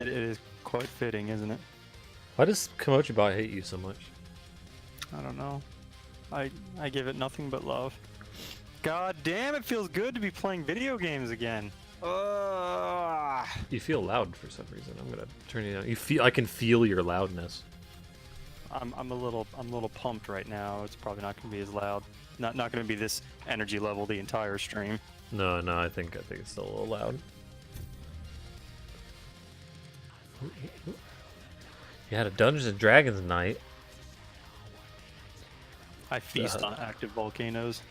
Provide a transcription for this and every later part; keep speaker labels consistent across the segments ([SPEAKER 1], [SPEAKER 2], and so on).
[SPEAKER 1] It is quite fitting, isn't it?
[SPEAKER 2] Why does Kimochi Bot hate you so much?
[SPEAKER 1] I don't know. I give it nothing but love. God damn, it feels good to be playing video games again.
[SPEAKER 2] You feel loud for some reason. I'm gonna turn you down. I can feel your loudness.
[SPEAKER 1] I'm a little pumped right now. It's probably not gonna be as loud. Not gonna be this energy level the entire stream.
[SPEAKER 2] No, I think it's still a little loud. You had a Dungeons and Dragons night.
[SPEAKER 1] I feast on active volcanoes.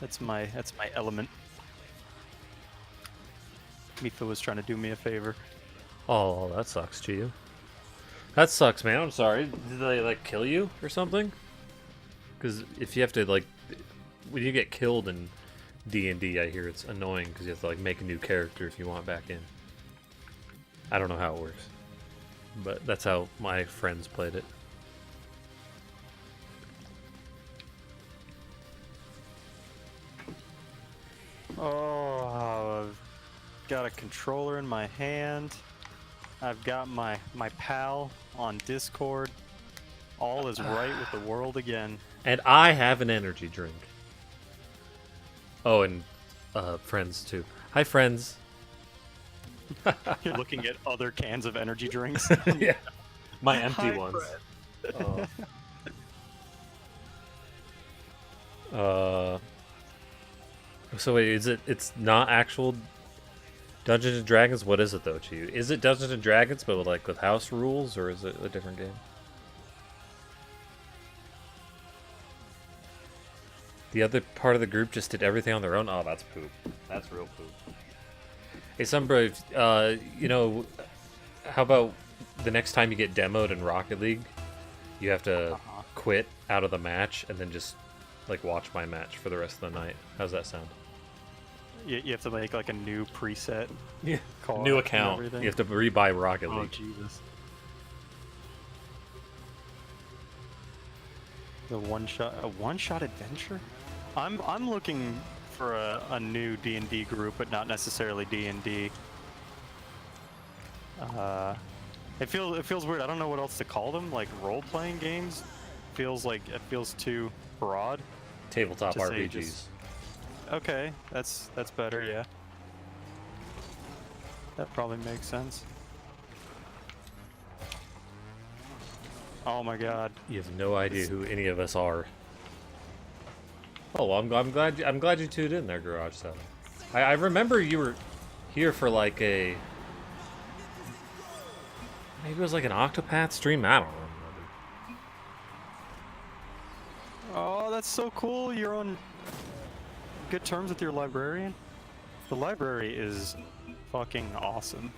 [SPEAKER 1] That's my element. Mifa was trying to do me a favor.
[SPEAKER 2] Oh, that sucks to you. That sucks, man. I'm sorry. Did they like kill you or something? Because if you have to like, when you get killed in D&D, I hear it's annoying because you have to like make a new character if you want back in. I don't know how it works, but that's how my friends played it.
[SPEAKER 1] Oh, I've got a controller in my hand. I've got my pal on Discord. All is right with the world again.
[SPEAKER 2] And I have an energy drink. Oh, and friends too. Hi, friends.
[SPEAKER 1] You're looking at other cans of energy drinks.
[SPEAKER 2] Yeah, my empty
[SPEAKER 1] Hi,
[SPEAKER 2] ones.
[SPEAKER 1] Fred.
[SPEAKER 2] So wait, it's not actual Dungeons and Dragons? What is it though to you? Is it Dungeons and Dragons but with house rules, or is it a different game? The other part of the group just did everything on their own? Oh, that's poop. That's real poop. Hey, Sunbrave, you know, how about the next time you get demoed in Rocket League, you have to quit out of the match and then just like watch my match for the rest of the night. How's that sound?
[SPEAKER 1] You have to make like a new preset.
[SPEAKER 2] Yeah.
[SPEAKER 1] Call
[SPEAKER 2] New account. You have to rebuy Rocket League.
[SPEAKER 1] Oh Jesus. A one-shot adventure? I'm looking for a new D&D group, but not necessarily D&D. It feels weird. I don't know what else to call them. Like role-playing games it feels too broad.
[SPEAKER 2] Tabletop
[SPEAKER 1] to say
[SPEAKER 2] RPGs.
[SPEAKER 1] just- Okay, that's better. Yeah, that probably makes sense. Oh my God.
[SPEAKER 2] You have no idea who any of us are. Oh, well, I'm glad you tuned in there, Garage 7. I remember you were here for like maybe it was like an Octopath stream. I don't remember.
[SPEAKER 1] Oh, that's so cool. You're on good terms with your librarian. The library is fucking awesome.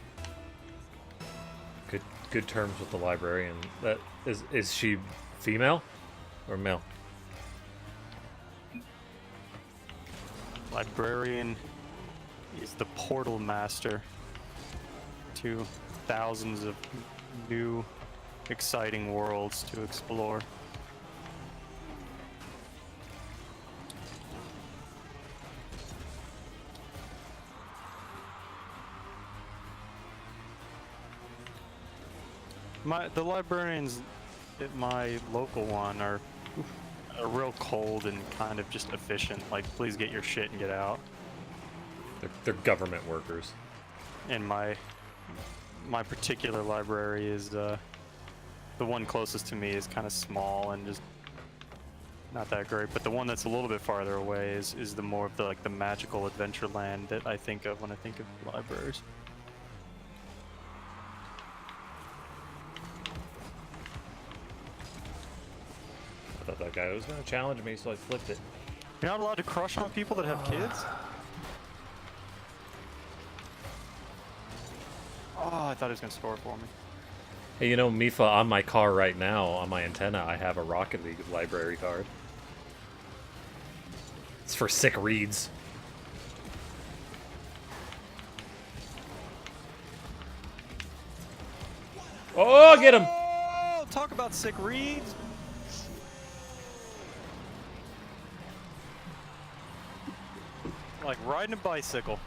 [SPEAKER 2] Good terms with the librarian. That is she female or male?
[SPEAKER 1] Librarian is the portal master to thousands of new, exciting worlds to explore. The librarians at my local one are real cold and kind of just efficient. Like, please get your shit and get out.
[SPEAKER 2] They're government workers.
[SPEAKER 1] And my particular library is the one closest to me is kind of small and just not that great. But the one that's a little bit farther away is the more of the magical adventure land that I think of when I think of libraries.
[SPEAKER 2] I thought that guy was going to challenge me, so I flipped it.
[SPEAKER 1] You're not allowed to crush on people that have kids? Oh, I thought he was going to score for me.
[SPEAKER 2] Hey, you know, Mifa, on my car right now, on my antenna, I have a Rocket League library card. It's for sick reads. Oh, get him!
[SPEAKER 1] Oh, talk about sick reads. Like riding a bicycle.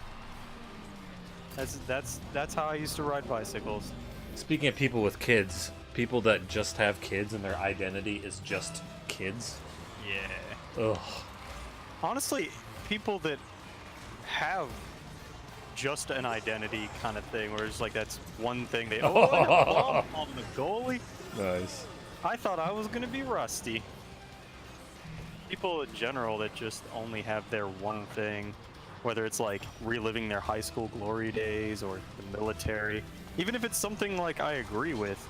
[SPEAKER 1] That's how I used to ride bicycles.
[SPEAKER 2] Speaking of people with kids, people that just have kids and their identity is just kids.
[SPEAKER 1] Yeah.
[SPEAKER 2] Ugh.
[SPEAKER 1] Honestly, people that have just an identity kind of thing, where it's like that's one thing they. Oh, I got bombed on the goalie.
[SPEAKER 2] Nice.
[SPEAKER 1] I thought I was gonna be rusty. People in general that just only have their one thing, whether it's like reliving their high school glory days or the military, even if it's something like I agree with.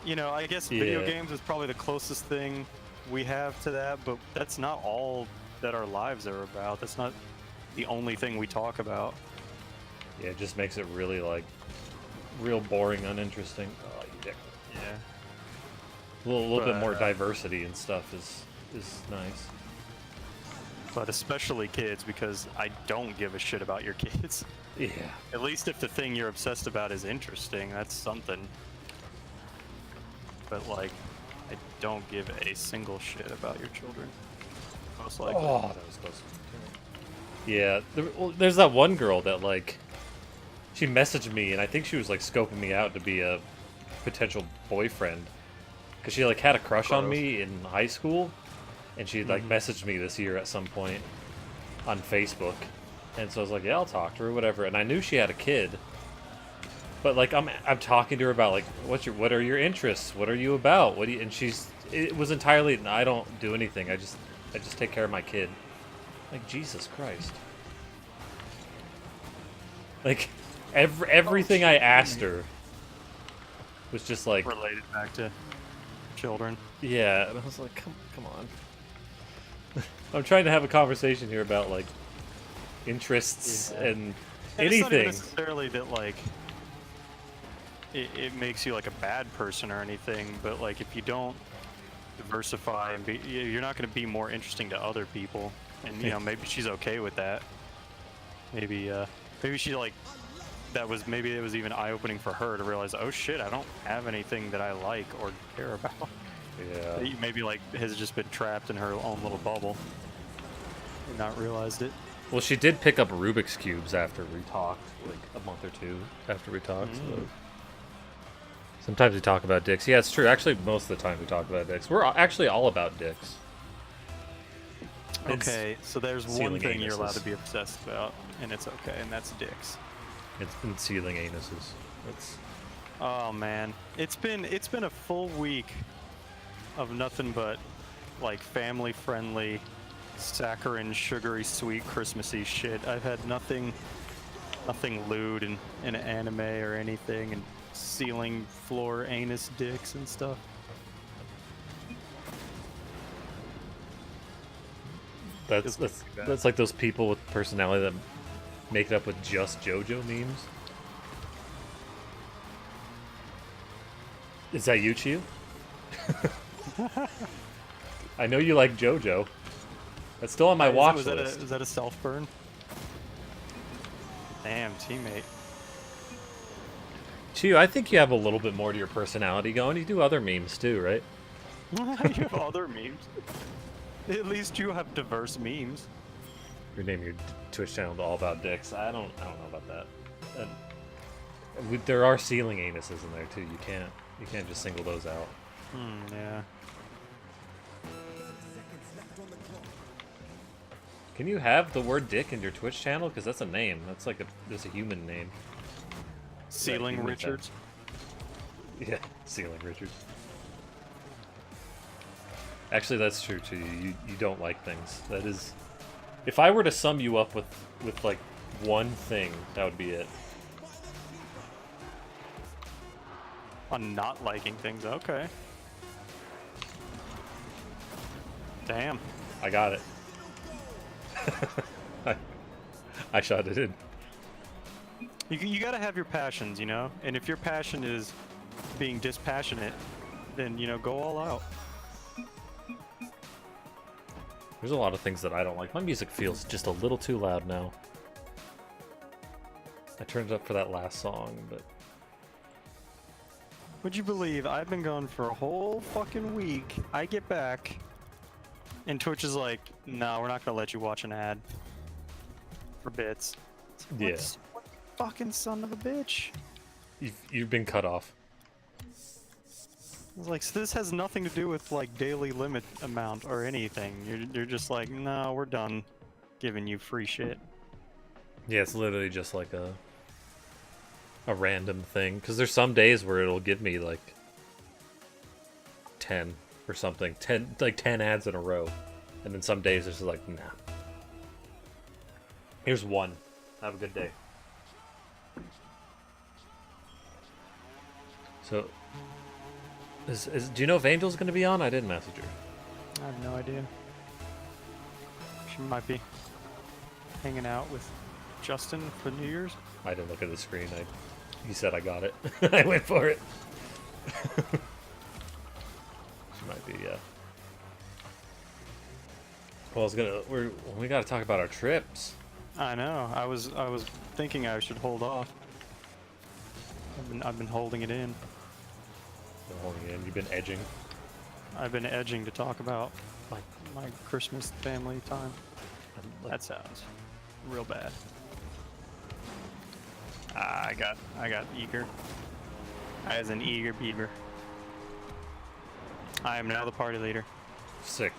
[SPEAKER 1] You know, I guess video games is probably the closest thing we have to that, but that's not all that our lives are about. That's not the only thing we talk about.
[SPEAKER 2] Yeah, it just makes it really, like, real boring, uninteresting. Oh, you dick.
[SPEAKER 1] Yeah.
[SPEAKER 2] A little bit more diversity and stuff is nice.
[SPEAKER 1] But especially kids, because I don't give a shit about your kids.
[SPEAKER 2] Yeah.
[SPEAKER 1] At least if the thing you're obsessed about is interesting, that's something. But, like, I don't give a single shit about your children. Most likely.
[SPEAKER 2] Oh, that was close. Yeah, there's that one girl that, like, she messaged me, and I think she was, like, scoping me out to be a potential boyfriend. Because she, like, had a crush on me in high school, and she, like, messaged me this year at some point on Facebook. And so I was like, yeah, I'll talk to her, whatever. And I knew she had a kid. But, like, I'm talking to her about, like, what are your interests? What are you about? What do you... And it was entirely, I don't do anything. I just take care of my kid. Like, Jesus Christ. Like, everything I asked her was just like...
[SPEAKER 1] Related back to children.
[SPEAKER 2] Yeah, and I was like, come on. I'm trying to have a conversation here about, like, interests and anything. It's not even
[SPEAKER 1] necessarily that, like, it makes you, like, a bad person or anything, but, like, if you don't diversify and you're not going to be more interesting to other people. And, you know, maybe she's okay with that. Maybe she, like, maybe it was even eye-opening for her to realize, oh shit, I don't have anything that I like or care about. Yeah. Maybe, like, has just been trapped in her own little bubble and not realized it.
[SPEAKER 2] Well, she did pick up Rubik's Cubes after we talked, like, a month or two after we talked. So. Sometimes we talk about dicks. Yeah, it's true. Actually, most of the time we talk about dicks. We're actually all about dicks.
[SPEAKER 1] Okay, so there's one thing you're allowed to be obsessed about, and it's okay, and that's dicks.
[SPEAKER 2] It's been sealing anuses. It's...
[SPEAKER 1] Oh man, it's been a full week of nothing but, like, family-friendly, saccharine, sugary, sweet, Christmassy shit. I've had nothing lewd in anime or anything, and ceiling floor anus dicks and stuff.
[SPEAKER 2] That's like those people with personality that make it up with just JoJo memes. Is that you, Chiyu? I know you like JoJo. That's still on my watch list.
[SPEAKER 1] Is that a self-burn? Damn, teammate.
[SPEAKER 2] Chiyu, I think you have a little bit more to your personality going. You do other memes too, right?
[SPEAKER 1] You have other memes? At least you have diverse memes.
[SPEAKER 2] Rename your Twitch channel to All About Dicks. I don't know about that. There are ceiling anuses in there too. You can't just single those out.
[SPEAKER 1] Yeah.
[SPEAKER 2] Can you have the word dick in your Twitch channel? Because that's a name. That's like a human name.
[SPEAKER 1] Ceiling Richards?
[SPEAKER 2] Yeah, Ceiling Richards. Actually, that's true too. You don't like things. That is... If I were to sum you up with like one thing, that would be it.
[SPEAKER 1] On not liking things, okay. Damn.
[SPEAKER 2] I got it. I shot it in.
[SPEAKER 1] You gotta have your passions, you know? And if your passion is being dispassionate, then, you know, go all out.
[SPEAKER 2] There's a lot of things that I don't like. My music feels just a little too loud now. I turned it up for that last song, but...
[SPEAKER 1] Would you believe I've been gone for a whole fucking week? I get back, and Twitch is like, no, we're not gonna let you watch an ad for bits.
[SPEAKER 2] Yeah.
[SPEAKER 1] What fucking son of a bitch.
[SPEAKER 2] You've been cut off.
[SPEAKER 1] I was like, so this has nothing to do with like daily limit amount or anything. You're just like, no, we're done giving you free shit.
[SPEAKER 2] Yeah, it's literally just like a random thing. Because there's some days where it'll give me like 10 or something, 10 ads in a row, and then some days it's just like, nah. Here's one. Have a good day. So, do you know if Angel's gonna be on? I didn't message her.
[SPEAKER 1] I have no idea. She might be hanging out with Justin for New Year's.
[SPEAKER 2] I didn't look at the screen. He said I got it. I went for it. She might be, yeah. Well, we gotta talk about our trips.
[SPEAKER 1] I know. I was thinking I should hold off. I've been holding it in.
[SPEAKER 2] Been holding it in. You've been edging.
[SPEAKER 1] I've been edging to talk about my Christmas family time. That sounds real bad. I got eager. I was an eager beaver. I am now the party leader.
[SPEAKER 2] Sick.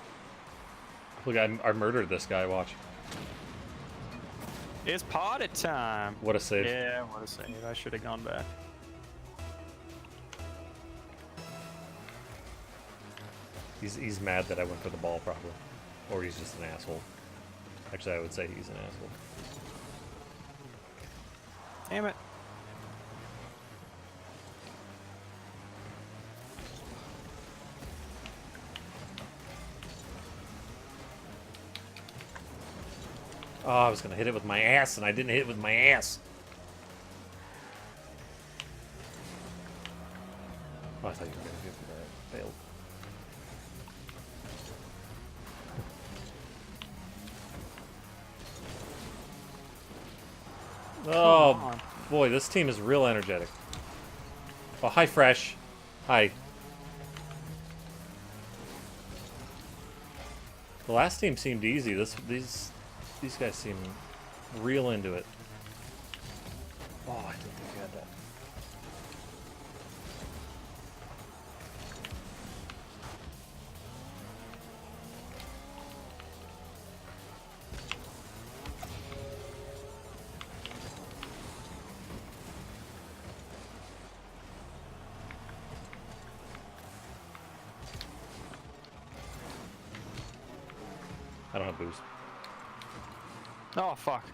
[SPEAKER 2] Look, I murdered this guy. Watch.
[SPEAKER 1] It's party time.
[SPEAKER 2] What a save.
[SPEAKER 1] Yeah, what a save. I should have gone back.
[SPEAKER 2] He's mad that I went for the ball, probably. Or he's just an asshole. Actually, I would say he's an asshole.
[SPEAKER 1] Damn it.
[SPEAKER 2] Oh, I was gonna hit it with my ass, and I didn't hit it with my ass. Oh, I thought you were gonna go for that. Failed. Oh, boy, this team is real energetic. Oh, hi, Fresh. Hi. The last team seemed easy. These guys seem real into it. Oh, I didn't think you had that. I don't have boost.
[SPEAKER 1] Oh, fuck.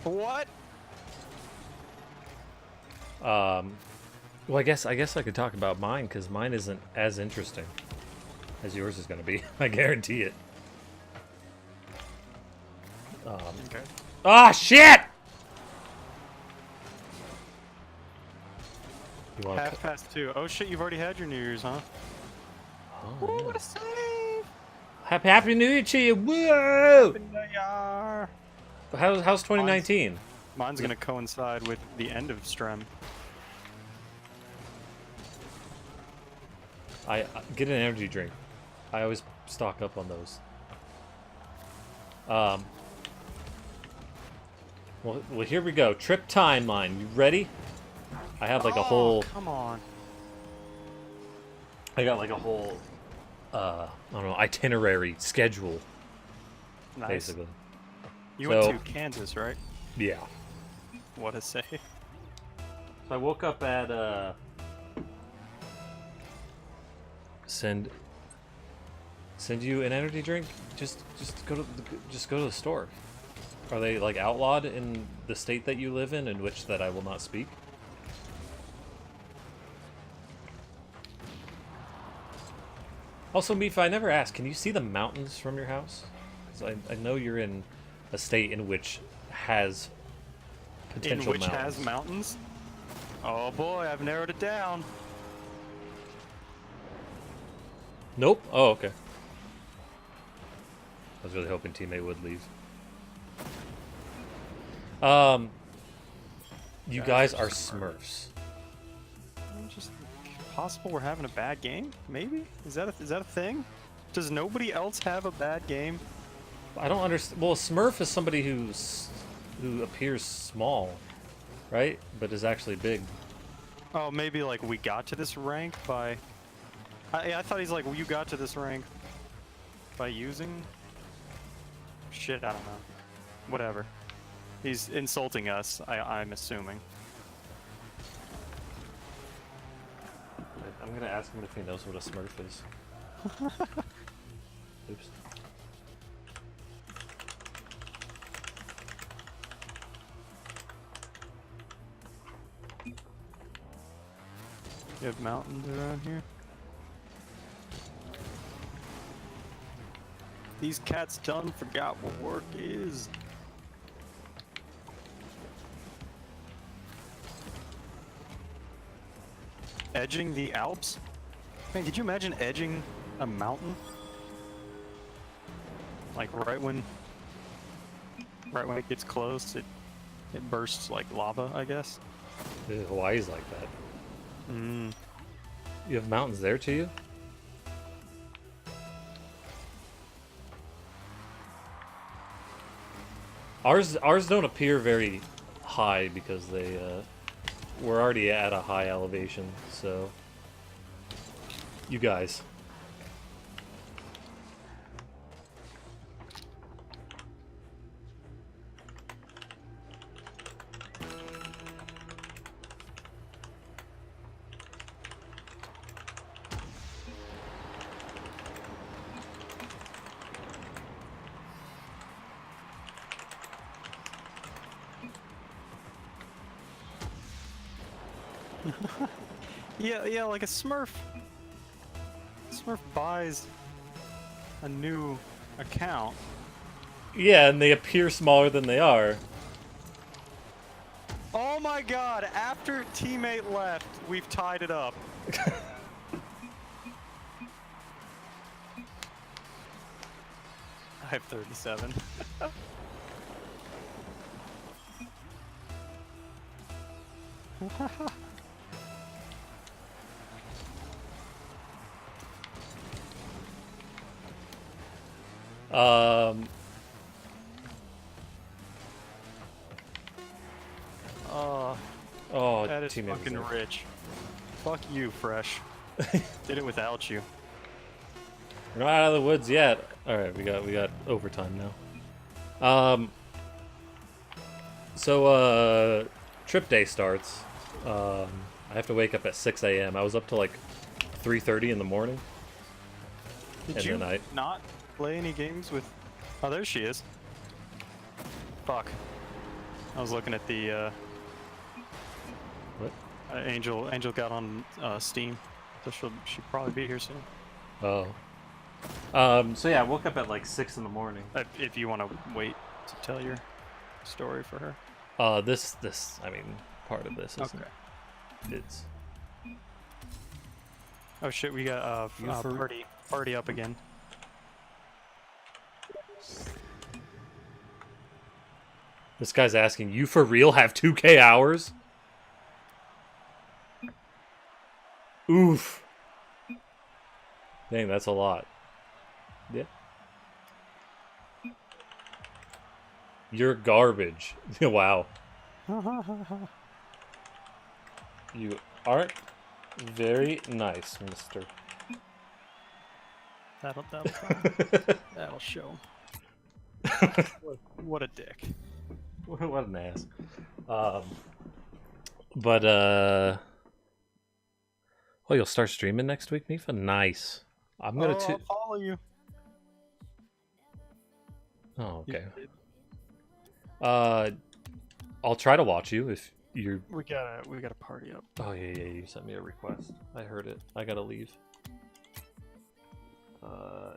[SPEAKER 1] What?
[SPEAKER 2] Well, I guess I could talk about mine, because mine isn't as interesting as yours is going to be. I guarantee it.
[SPEAKER 1] Okay.
[SPEAKER 2] Ah, shit! You want
[SPEAKER 1] 2:30. Oh shit, you've already had your New Year's, huh?
[SPEAKER 2] Oh,
[SPEAKER 1] Ooh,
[SPEAKER 2] yeah.
[SPEAKER 1] what a save!
[SPEAKER 2] Happy New Year to you! Whoa!
[SPEAKER 1] Happy New Year!
[SPEAKER 2] How's 2019?
[SPEAKER 1] Mine's gonna coincide with the end of Strem.
[SPEAKER 2] I get an energy drink. I always stock up on those. Well, here we go. Trip timeline. You ready? I have like a whole.
[SPEAKER 1] Come on.
[SPEAKER 2] I got like a whole. I don't know, itinerary schedule.
[SPEAKER 1] Nice.
[SPEAKER 2] Basically.
[SPEAKER 1] You went to Kansas, right?
[SPEAKER 2] Yeah.
[SPEAKER 1] What a save.
[SPEAKER 2] So I woke up at send you an energy drink. Just go to the store. Are they like outlawed in the state that you live in which that I will not speak? Also, Mifa, I never asked, can you see the mountains from your house? Because I know you're in a state in which has potential
[SPEAKER 1] mountains. Has mountains? Oh boy, I've narrowed it down.
[SPEAKER 2] Nope. Oh, okay. I was really hoping teammate would leave. You guys are Smurfs.
[SPEAKER 1] Just possible we're having a bad game? Maybe? Is that a thing? Does nobody else have a bad game?
[SPEAKER 2] I don't understand. Well, a Smurf is somebody who appears small. right? But is actually big.
[SPEAKER 1] Oh, maybe like we got to this rank by. I thought he's like, well, you got to this rank by using. Shit, I don't know. Whatever. He's insulting us. I'm assuming.
[SPEAKER 2] I'm gonna ask him if he knows what a Smurf is. Oops.
[SPEAKER 1] You have mountains around here? These cats done forgot what work is. Edging the Alps? Man, could you imagine edging a mountain? Like right when it gets close, it bursts like lava, I guess.
[SPEAKER 2] Hawaii's like that.
[SPEAKER 1] Mm.
[SPEAKER 2] You have mountains there to you? Ours don't appear very high because we're already at a high elevation, so you guys.
[SPEAKER 1] Yeah, like a Smurf. Smurf buys a new account.
[SPEAKER 2] Yeah, and they appear smaller than they are.
[SPEAKER 1] Oh my god, after teammate left, we've tied it up. I have 37.
[SPEAKER 2] Oh,
[SPEAKER 1] That is
[SPEAKER 2] teammate was
[SPEAKER 1] fucking
[SPEAKER 2] there.
[SPEAKER 1] rich. Fuck you, Fresh. Did it without you.
[SPEAKER 2] We're not out of the woods yet. All right, we got overtime now. So trip day starts. I have to wake up at 6 a.m. I was up till like 3:30 in the morning.
[SPEAKER 1] Did
[SPEAKER 2] And
[SPEAKER 1] you
[SPEAKER 2] then
[SPEAKER 1] not play any games with... Oh, there she is. Fuck. I was looking at the,
[SPEAKER 2] What?
[SPEAKER 1] Angel got on, Steam. So she'll probably be here soon.
[SPEAKER 2] Oh. So yeah, I woke up at like 6 in the morning.
[SPEAKER 1] If you want to wait to tell your story for her.
[SPEAKER 2] I mean, part of this is
[SPEAKER 1] Okay.
[SPEAKER 2] It's
[SPEAKER 1] Oh shit, we got,
[SPEAKER 2] You for-
[SPEAKER 1] party up again.
[SPEAKER 2] This guy's asking, you for real have 2K hours? Oof. Dang, that's a lot. Yeah. You're garbage. Wow. You aren't very nice, mister.
[SPEAKER 1] That'll show. What a dick.
[SPEAKER 2] What an ass. Oh, you'll start streaming next week, Nifa? Nice. I'm gonna
[SPEAKER 1] I'll follow you.
[SPEAKER 2] Oh, okay. I'll try to watch you if you're.
[SPEAKER 1] We gotta party up.
[SPEAKER 2] Oh yeah, you sent me a request. I heard it. I gotta leave.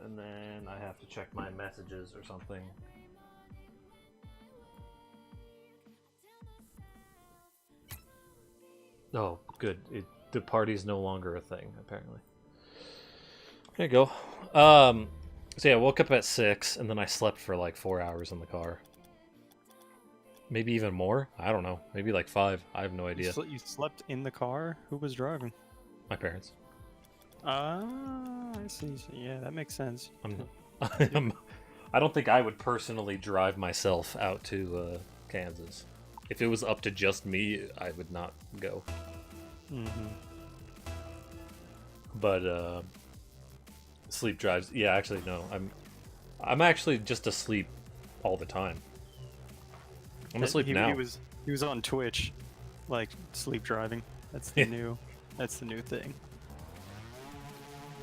[SPEAKER 2] And then I have to check my messages or something. Oh, good. The party's no longer a thing, apparently. There you go. So yeah, I woke up at 6, and then I slept for like 4 hours in the car. Maybe even more? I don't know. Maybe like 5. I have no idea.
[SPEAKER 1] You slept in the car? Who was driving?
[SPEAKER 2] My parents.
[SPEAKER 1] Ah, I see. Yeah, that makes sense.
[SPEAKER 2] I don't think I would personally drive myself out to Kansas. If it was up to just me, I would not go.
[SPEAKER 1] Mm-hmm.
[SPEAKER 2] But sleep drives. Yeah, actually no. I'm actually just asleep all the time. I'm asleep now.
[SPEAKER 1] He was on Twitch, like sleep driving. That's the new thing.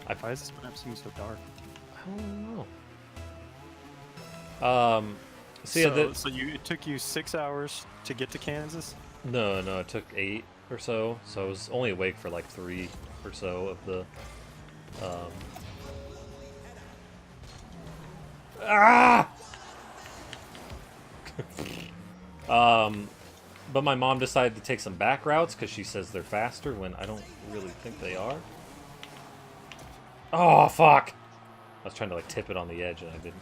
[SPEAKER 1] Why does this map seem so dark?
[SPEAKER 2] I don't know. So
[SPEAKER 1] it took you 6 hours to get to Kansas?
[SPEAKER 2] No, it took 8 or so. So I was only awake for like 3 or so of the. Ah! But my mom decided to take some back routes because she says they're faster when I don't really think they are. Oh, fuck! I was trying to like tip it on the edge and I didn't.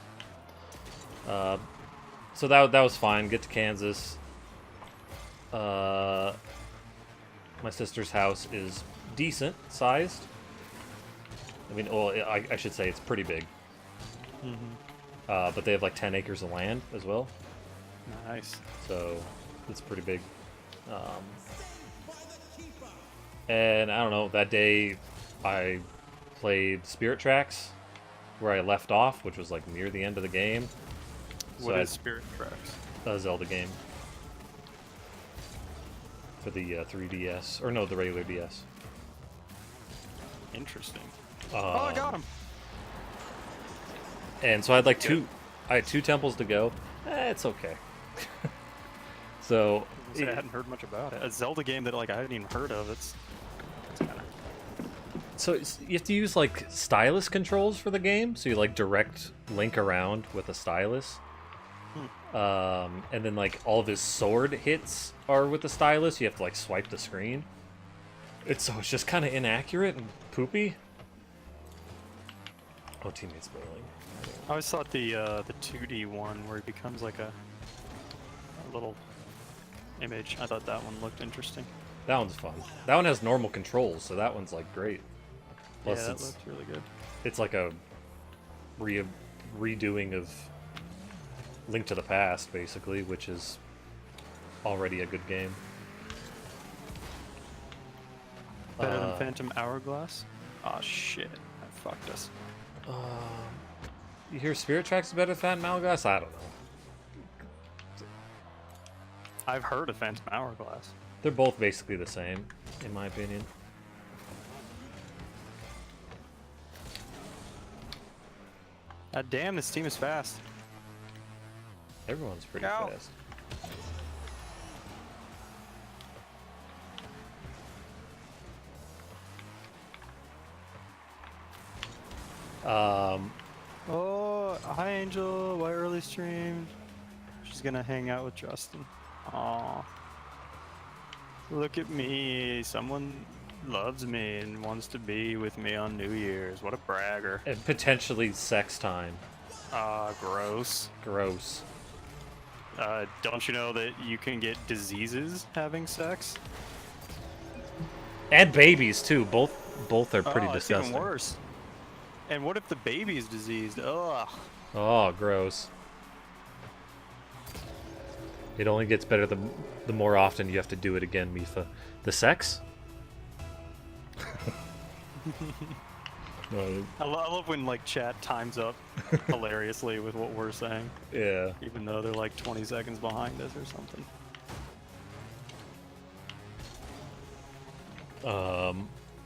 [SPEAKER 2] So that was fine. Get to Kansas. My sister's house is decent sized. I mean, well, I should say it's pretty big.
[SPEAKER 1] Mm-hmm.
[SPEAKER 2] But they have like 10 acres of land as well.
[SPEAKER 1] Nice.
[SPEAKER 2] So it's pretty big. And I don't know, that day I played Spirit Tracks where I left off, which was like near the end of the game.
[SPEAKER 1] What is Spirit Tracks?
[SPEAKER 2] A Zelda game. For the 3DS. Or no, the regular DS.
[SPEAKER 1] Interesting. Oh, I got him!
[SPEAKER 2] And so I had like I had 2 temples to go. It's okay. So
[SPEAKER 1] I hadn't heard much about it. A Zelda game that like I hadn't even heard of. It's kind of.
[SPEAKER 2] So you have to use like stylus controls for the game. So you like direct Link around with a stylus. And then like all of his sword hits are with the stylus. You have to like swipe the screen. It's just kind of inaccurate and poopy. Oh, teammates bailing.
[SPEAKER 1] I always thought the 2D one where he becomes like a little image. I thought that one looked interesting.
[SPEAKER 2] That one's fun. That one has normal controls, so that one's like great. Plus
[SPEAKER 1] yeah, that looks really good.
[SPEAKER 2] It's like a redoing of Link to the Past, basically, which is already a good game.
[SPEAKER 1] Better than Phantom Hourglass? Oh shit, that fucked us.
[SPEAKER 2] You hear Spirit Tracks is better than Phantom Hourglass? I don't know.
[SPEAKER 1] I've heard of Phantom Hourglass.
[SPEAKER 2] They're both basically the same, in my opinion.
[SPEAKER 1] God damn, this team is fast.
[SPEAKER 2] Everyone's pretty
[SPEAKER 1] Ow.
[SPEAKER 2] fast.
[SPEAKER 1] Oh, hi Angel. Why early stream? She's gonna hang out with Justin. Aw. Look at me. Someone loves me and wants to be with me on New Year's. What a bragger.
[SPEAKER 2] And potentially sex time.
[SPEAKER 1] Gross.
[SPEAKER 2] Gross.
[SPEAKER 1] Don't you know that you can get diseases having sex?
[SPEAKER 2] And babies too. Both are pretty
[SPEAKER 1] It's
[SPEAKER 2] disgusting.
[SPEAKER 1] even worse. And what if the baby's diseased? Ugh.
[SPEAKER 2] Oh, gross. It only gets better the more often you have to do it again, Mifa. The sex?
[SPEAKER 1] I love when like chat times up hilariously with what we're saying,
[SPEAKER 2] Yeah.
[SPEAKER 1] even though they're like 20 seconds behind us or something.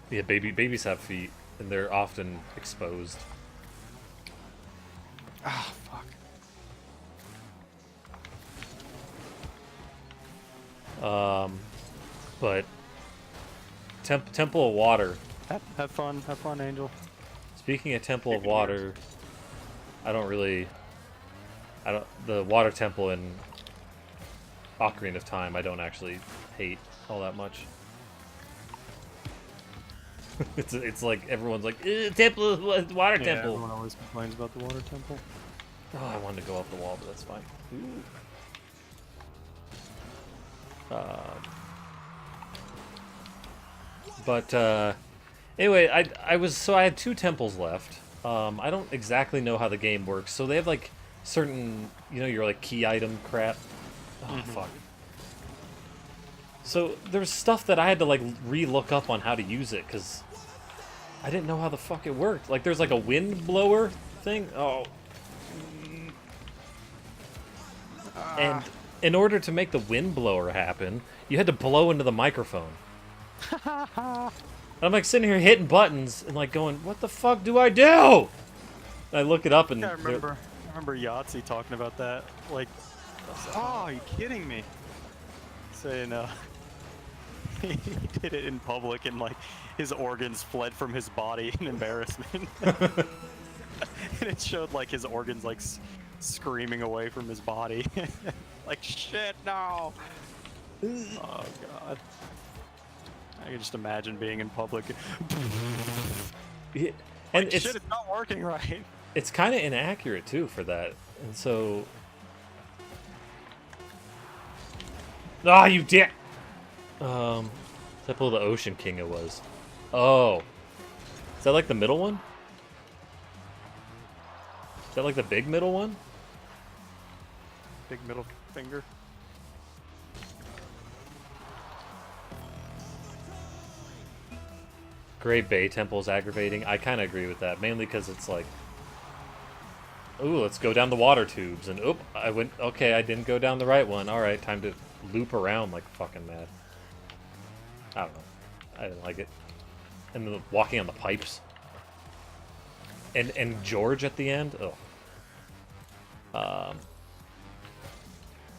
[SPEAKER 2] Yeah, babies have feet, and they're often exposed.
[SPEAKER 1] Ah, fuck.
[SPEAKER 2] But Temple of Water.
[SPEAKER 1] Have fun, Angel.
[SPEAKER 2] Speaking of Temple of Water, the Water Temple in Ocarina of Time, I don't actually hate all that much. it's like everyone's like Temple, Water
[SPEAKER 1] Yeah,
[SPEAKER 2] Temple.
[SPEAKER 1] everyone always complains about the water temple.
[SPEAKER 2] Oh, I wanted to go off the wall, but that's fine. Anyway, I had 2 temples left. I don't exactly know how the game works. So they have like certain, your like key item crap. Oh fuck. So there's stuff that I had to like re-look up on how to use it because I didn't know how the fuck it worked. Like there's like a wind blower thing. Oh. And in order to make the wind blower happen, you had to blow into the microphone. And I'm like sitting here hitting buttons and like going, what the fuck do I do? And I look it up and
[SPEAKER 1] I remember Yahtzee talking about that. Like, oh, are you kidding me? Saying, he did it in public and like his organs fled from his body in embarrassment. And it showed like his organs like screaming away from his body. Like, shit, no! Oh, God. I can just imagine being in public.
[SPEAKER 2] Yeah, and
[SPEAKER 1] like, shit, it's not working right.
[SPEAKER 2] It's kind of inaccurate, too, for that. And so... Ah, you dick! Except the Ocean King it was. Oh. Is that like the middle one? Is that like the big middle one?
[SPEAKER 1] Big middle finger.
[SPEAKER 2] Great Bay Temple is aggravating. I kind of agree with that, mainly because it's like, ooh, let's go down the water tubes, and oop, I went. Okay, I didn't go down the right one. All right, time to loop around like fucking mad. I don't know. I didn't like it. And then walking on the pipes. And George at the end. Oh.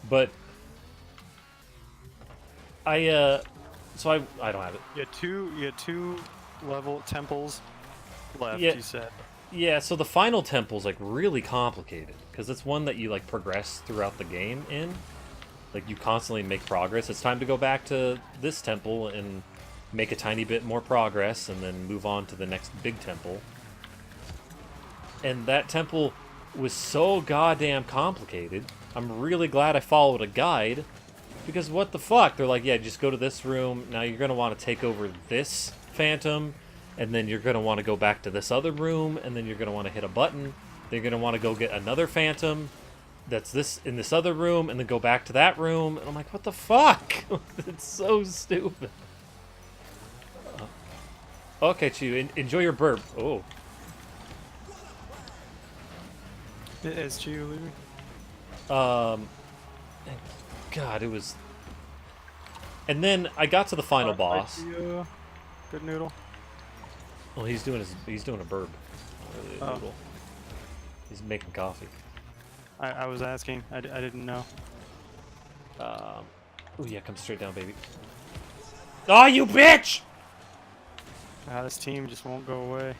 [SPEAKER 2] But so I don't have it.
[SPEAKER 1] You had two level temples left,
[SPEAKER 2] Yeah.
[SPEAKER 1] you said.
[SPEAKER 2] Yeah, so the final temple's like really complicated because it's one that you like progress throughout the game in. Like you constantly make progress. It's time to go back to this temple and make a tiny bit more progress and then move on to the next big temple. And that temple was so goddamn complicated. I'm really glad I followed a guide because what the fuck? They're like, yeah, just go to this room. Now you're going to want to take over this phantom and then you're going to want to go back to this other room and then you're going to want to hit a button. Then you're going to want to go get another phantom that's this in this other room and then go back to that room. And I'm like, what the fuck? It's so stupid. Okay, Chew, enjoy your burp. Oh.
[SPEAKER 1] Is Chew leaving?
[SPEAKER 2] God, it was... And then I got to the final boss.
[SPEAKER 1] Good noodle.
[SPEAKER 2] Well, he's doing a burp.
[SPEAKER 1] Oh.
[SPEAKER 2] Noodle. He's making coffee.
[SPEAKER 1] I was asking. I didn't know.
[SPEAKER 2] Oh yeah, come straight down, baby. Oh, you bitch!
[SPEAKER 1] This team just won't go away.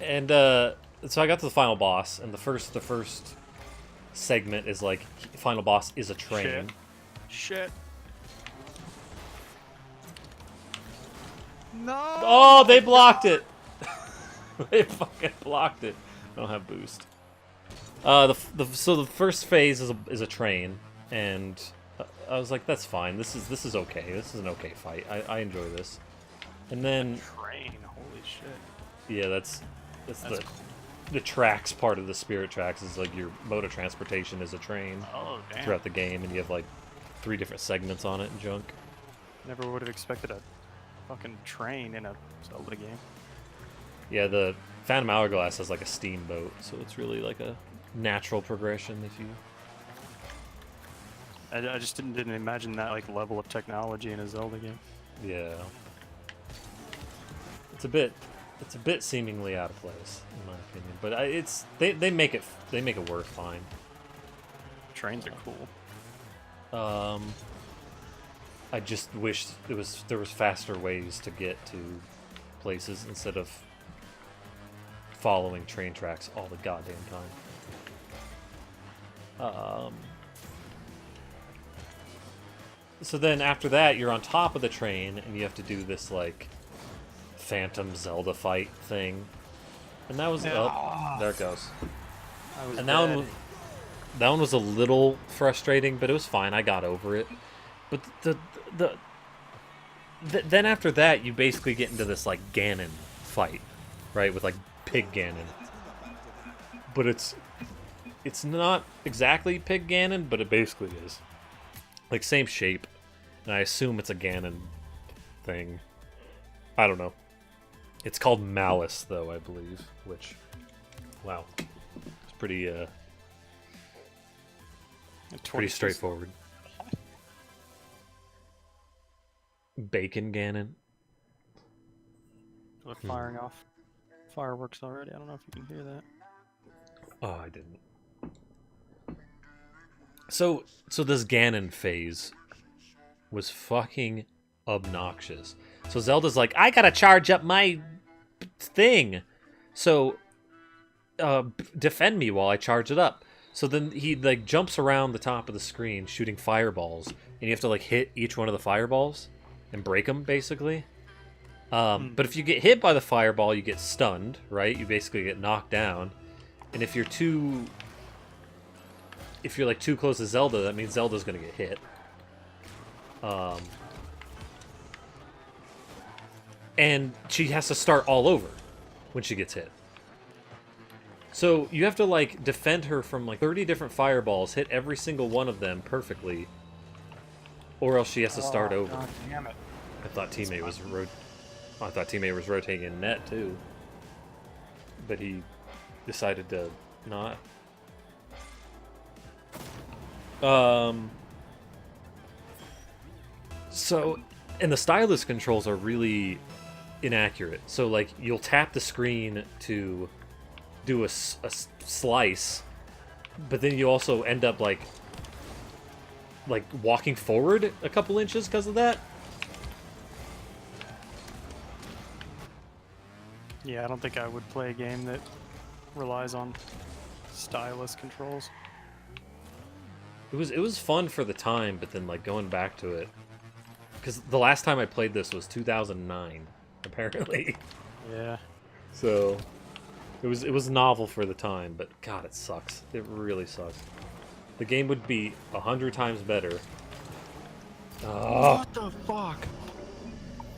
[SPEAKER 2] And so I got to the final boss, and the first segment is like final boss is a train.
[SPEAKER 1] Shit. No.
[SPEAKER 2] Oh, they blocked it. They fucking blocked it. I don't have boost. So the first phase is a train, and I was like, that's fine. This is okay. This is an okay fight. I enjoy this. And then
[SPEAKER 1] Train. Holy shit.
[SPEAKER 2] yeah, that's the tracks part of the Spirit Tracks is like your mode of transportation is a train throughout the game, and you have like 3 different segments on it and junk.
[SPEAKER 1] Never would have expected a fucking train in a Zelda game.
[SPEAKER 2] Yeah, the Phantom Hourglass has like a steamboat, so it's really like a natural progression if you...
[SPEAKER 1] I just didn't imagine that like level of technology in a Zelda game.
[SPEAKER 2] Yeah. It's a bit seemingly out of place in my opinion, but they make it work fine.
[SPEAKER 1] Trains are cool.
[SPEAKER 2] I just wish there was faster ways to get to places instead of following train tracks all the goddamn time. So then after that, you're on top of the train, and you have to do this, like, Phantom Zelda fight thing. And that was... Oh, there it goes. And that one was a little frustrating, but it was fine. I got over it. But then after that, you basically get into this, like, Ganon fight, right? With, like, Pig Ganon. But it's it's not exactly Pig Ganon, but it basically is. Like, same shape. And I assume it's a Ganon thing. I don't know. It's called Malice, though, I believe. Which, wow. It's pretty straightforward. Bacon Ganon.
[SPEAKER 1] They're firing off fireworks already. I don't know if you can hear that.
[SPEAKER 2] Oh, I didn't. So this Ganon phase was fucking obnoxious. So Zelda's like, I gotta charge up my thing. So, defend me while I charge it up. So then he like jumps around the top of the screen shooting fireballs, and you have to like hit each one of the fireballs and break them basically. But if you get hit by the fireball, you get stunned, right? You basically get knocked down. And if you're like too close to Zelda, that means Zelda's gonna get hit. And she has to start all over when she gets hit. So you have to like defend her from like 30 different fireballs, hit every single one of them perfectly, or else she has to start over.
[SPEAKER 1] God damn it.
[SPEAKER 2] I thought teammate was rotating in net too, but he decided to not. So, and the stylus controls are really inaccurate. So, like, you'll tap the screen to do a slice, but then you also end up like walking forward a couple inches because of that.
[SPEAKER 1] Yeah, I don't think I would play a game that relies on stylus controls.
[SPEAKER 2] It was fun for the time, but then like going back to it, because the last time I played this was 2009, apparently.
[SPEAKER 1] Yeah.
[SPEAKER 2] So it was novel for the time, but God, it sucks. It really sucks. The game would be 100 times better.
[SPEAKER 1] What the fuck?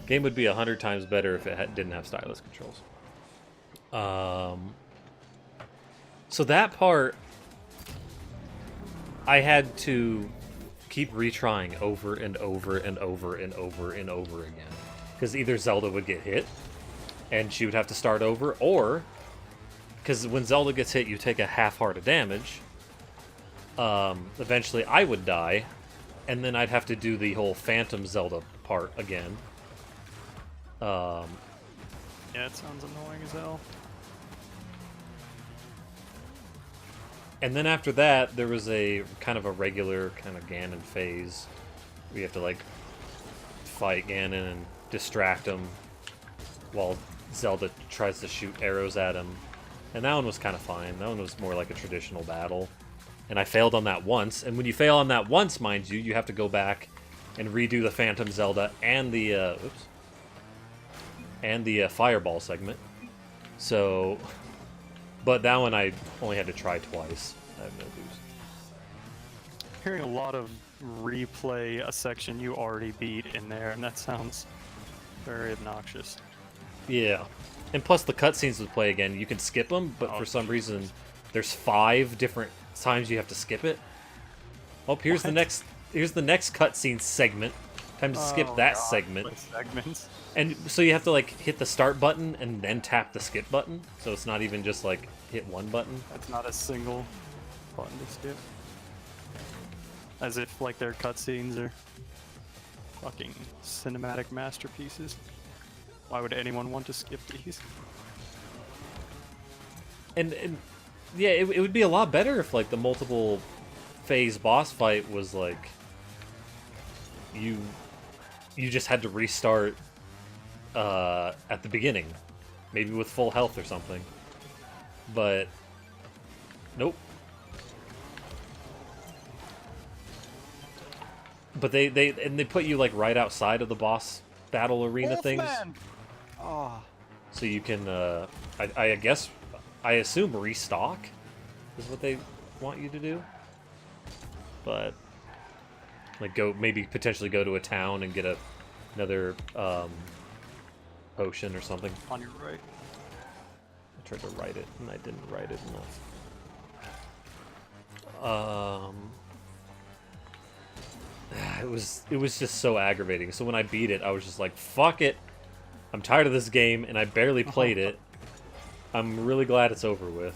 [SPEAKER 2] Game would be 100 times better if it didn't have stylus controls. So that part, I had to keep retrying over and over and over and over and over again. Because either Zelda would get hit, and she would have to start over, or, because when Zelda gets hit, you take a half heart of damage. Eventually I would die, and then I'd have to do the whole Phantom Zelda part again.
[SPEAKER 1] Yeah, it sounds annoying as hell.
[SPEAKER 2] And then after that, there was a kind of a regular kind of Ganon phase. We have to like fight Ganon and distract him while Zelda tries to shoot arrows at him. And that one was kind of fine. That one was more like a traditional battle. And I failed on that once. And when you fail on that once, mind you, you have to go back and redo the Phantom Zelda and the Fireball segment. So, but that one I only had to try twice. I have no boost.
[SPEAKER 1] Hearing a lot of replay a section you already beat in there, and that sounds very obnoxious.
[SPEAKER 2] Yeah. And plus the cutscenes to play again, you can skip them, but for some reason there's 5 different times you have to skip it. Oh, here's the next cutscene segment. Time to skip that segment.
[SPEAKER 1] Segments.
[SPEAKER 2] And so you have to like hit the start button and then tap the skip button. So it's not even just like hit one button.
[SPEAKER 1] That's not a single button to skip. As if like their cutscenes are fucking cinematic masterpieces. Why would anyone want to skip these?
[SPEAKER 2] And yeah, it would be a lot better if like the multiple phase boss fight was like you just had to restart at the beginning, maybe with full health or something. But nope. But they put you like right outside of the boss battle arena things.
[SPEAKER 1] Oh.
[SPEAKER 2] So you can I guess I assume restock is what they want you to do. But like potentially go to a town and get another potion or something.
[SPEAKER 1] On your right.
[SPEAKER 2] I tried to write it and I didn't write it enough. It was just so aggravating. So when I beat it, I was just like, fuck it. I'm tired of this game, and I barely played it. I'm really glad it's over with.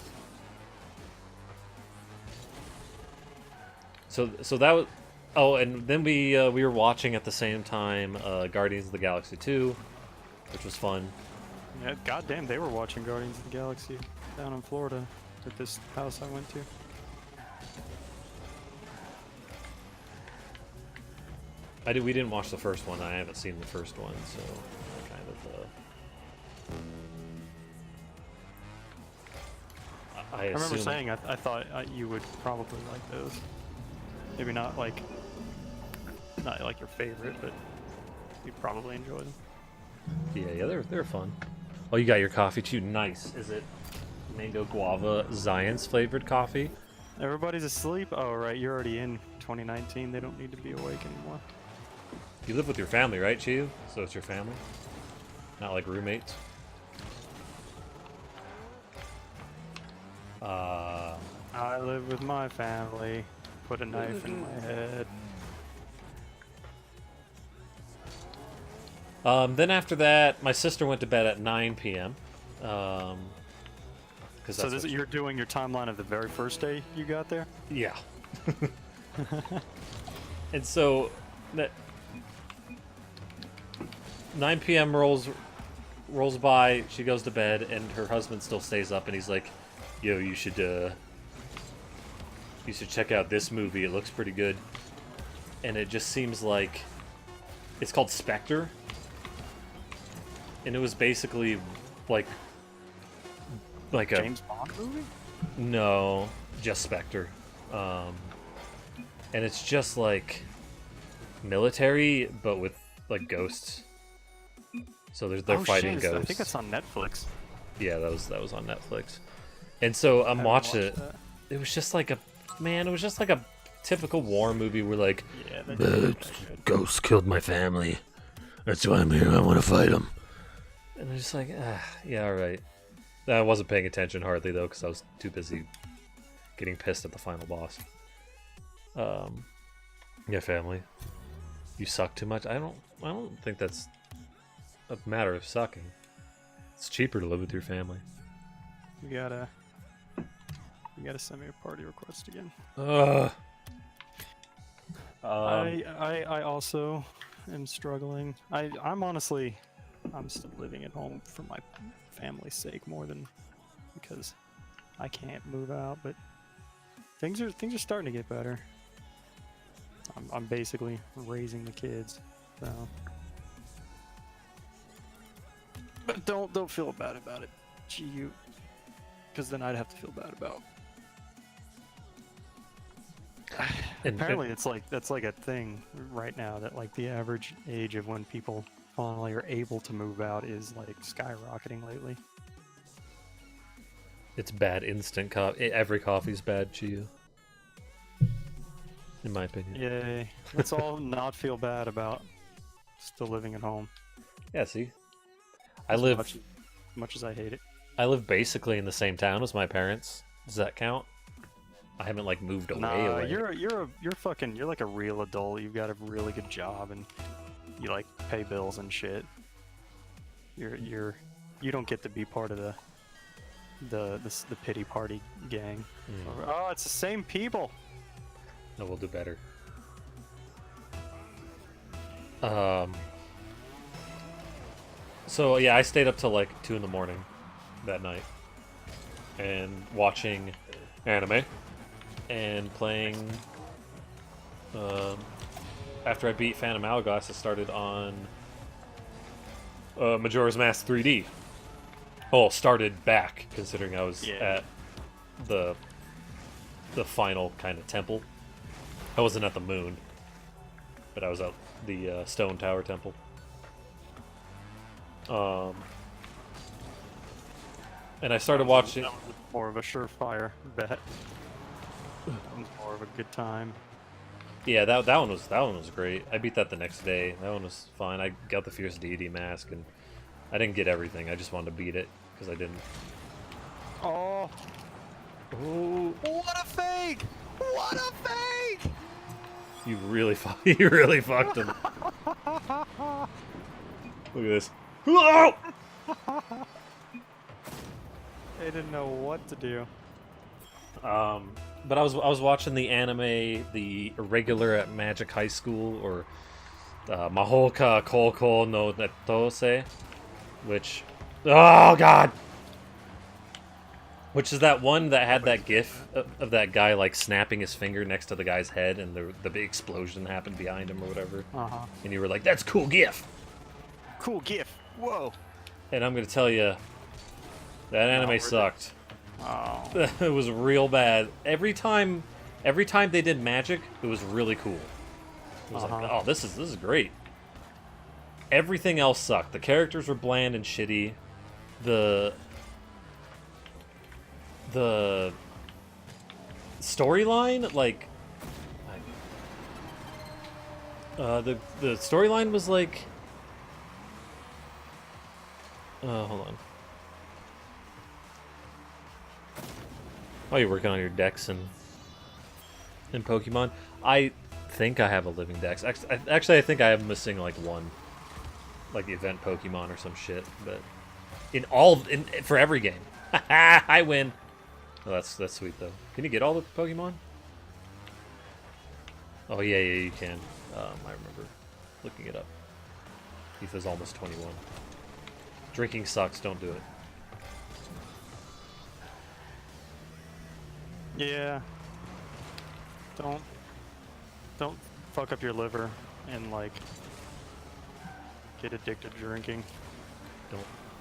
[SPEAKER 2] So that was... Oh, and then we were watching at the same time Guardians of the Galaxy 2, which was fun.
[SPEAKER 1] Yeah, goddamn, they were watching Guardians of the Galaxy down in Florida at this house I went to.
[SPEAKER 2] We didn't watch the first one. I haven't seen the first one, so kind of. I
[SPEAKER 1] remember
[SPEAKER 2] assume...
[SPEAKER 1] saying I thought you would probably like those. Maybe not like your favorite, but you'd probably enjoy them.
[SPEAKER 2] Yeah, they're fun. Oh, you got your coffee too. Nice. Is it mango guava Zion's flavored coffee?
[SPEAKER 1] Everybody's asleep. Oh right, you're already in 2019. They don't need to be awake anymore.
[SPEAKER 2] You live with your family, right, Chiyu? So it's your family, not like roommates.
[SPEAKER 1] I live with my family. Put a knife in my head.
[SPEAKER 2] Then after that, my sister went to bed at 9 p.m.
[SPEAKER 1] So you're doing your timeline of the very first day you got there?
[SPEAKER 2] Yeah. And so that 9 p.m. rolls by, she goes to bed, and her husband still stays up, and he's like, "Yo, you should check out this movie. It looks pretty good." And it just seems like it's called Spectre, and it was basically like a
[SPEAKER 1] James Bond movie?
[SPEAKER 2] No, just Spectre. And it's just like military, but with like ghosts. So they're fighting
[SPEAKER 1] shit,
[SPEAKER 2] ghosts.
[SPEAKER 1] I think it's on Netflix.
[SPEAKER 2] Yeah, that was on Netflix. And so I'm watching it.
[SPEAKER 1] That.
[SPEAKER 2] It was just like a typical war movie where like,
[SPEAKER 1] Yeah,
[SPEAKER 2] the ghosts killed my family. That's why I'm here. I want to fight them. And I'm just like, yeah, all right. I wasn't paying attention hardly though, because I was too busy getting pissed at the final boss. Yeah, family. You suck too much. I don't think that's a matter of sucking. It's cheaper to live with your family.
[SPEAKER 1] You gotta send me a party request again. I also am struggling. I'm still living at home for my family's sake more than because I can't move out, but things are starting to get better. I'm basically raising the kids, so. But don't feel bad about it, GU, because then I'd have to feel bad about. Apparently, that's like a thing right now that like the average age of when people finally are able to move out is like skyrocketing lately.
[SPEAKER 2] It's bad instant coffee. Every coffee's bad to you, in my opinion.
[SPEAKER 1] Yay! Let's all not feel bad about still living at home.
[SPEAKER 2] Yeah, see,
[SPEAKER 1] much as I hate it.
[SPEAKER 2] I live basically in the same town as my parents. Does that count? I haven't like moved away.
[SPEAKER 1] Nah, you're like a real adult. You've got a really good job and you like pay bills and shit. You don't get to be part of the pity party gang. Oh, it's the same people.
[SPEAKER 2] No, we'll do better. So yeah, I stayed up till like 2 in the morning that night and watching anime and playing. After I beat Phantom Hourglass, I started on Majora's Mask 3D. Oh, started back considering I was at the final kind of temple. I wasn't at the moon, but I was at the Stone Tower Temple. And I started watching.
[SPEAKER 1] That was more of a surefire bet. That was more of a good time.
[SPEAKER 2] Yeah, that one was great. I beat that the next day. That one was fine. I got the Fierce Deity mask, and I didn't get everything. I just wanted to beat it because I didn't.
[SPEAKER 1] Oh,
[SPEAKER 2] Ooh.
[SPEAKER 1] what a fake! What a fake!
[SPEAKER 2] You really you really fucked him. Look at this. Whoa!
[SPEAKER 1] They didn't know what to do.
[SPEAKER 2] But I was watching the anime, the Irregular at Magic High School, or Mahoka Koukou no Netose, which, oh god, which is that one that had that gif of that guy like snapping his finger next to the guy's head, and the big explosion happened behind him or whatever, and you were like, "That's a cool gif."
[SPEAKER 1] Cool gif. Whoa.
[SPEAKER 2] And I'm gonna tell you, that anime sucked.
[SPEAKER 1] Oh.
[SPEAKER 2] It was real bad. Every time they did magic, it was really cool. It was like, oh, this is great. Everything else sucked. The characters were bland and shitty. The storyline, like, the storyline was like, hold on. Oh, you're working on your decks in Pokemon? I think I have a living dex. Actually, I think I am missing like one, like event Pokemon or some shit. But for every game, I win. Oh, that's sweet though. Can you get all the Pokemon? Oh yeah, you can. I remember looking it up. Etha's almost 21. Drinking sucks. Don't do it.
[SPEAKER 1] Yeah. Don't fuck up your liver and like get addicted to drinking.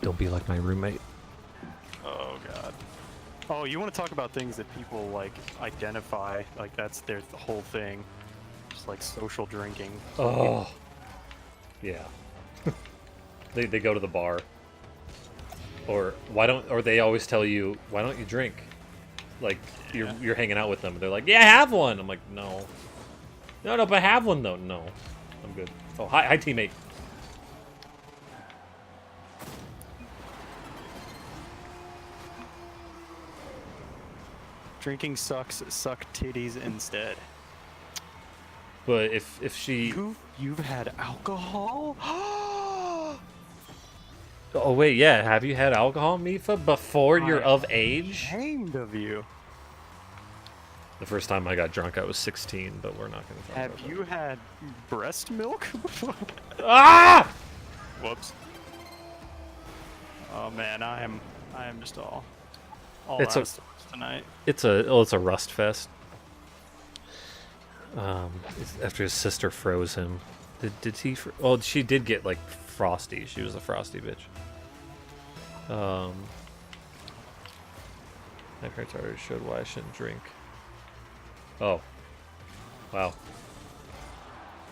[SPEAKER 2] Don't be like my roommate.
[SPEAKER 1] Oh god. Oh, you want to talk about things that people like identify like that's the whole thing, just like social drinking.
[SPEAKER 2] Oh. Yeah. They go to the bar. Or they always tell you, why don't you drink? Like you're hanging out with them, and they're like, "Yeah, have one." I'm like, "No, but have one though." No, I'm good. Oh, hi teammate.
[SPEAKER 1] Drinking sucks. Suck titties instead.
[SPEAKER 2] But if she,
[SPEAKER 1] you've had alcohol.
[SPEAKER 2] oh wait, yeah, have you had alcohol, Mifa, before you're of age?
[SPEAKER 1] Ashamed of you.
[SPEAKER 2] The first time I got drunk, I was 16, but we're not going to talk about that.
[SPEAKER 1] Have you had breast milk before?
[SPEAKER 2] Ah!
[SPEAKER 1] Whoops. Oh man, I am just all
[SPEAKER 2] It's
[SPEAKER 1] out of sorts tonight.
[SPEAKER 2] It's a rust fest. After his sister froze him. Did he? Well, she did get like frosty. She was a frosty bitch. My parents already showed why I shouldn't drink. Oh, wow.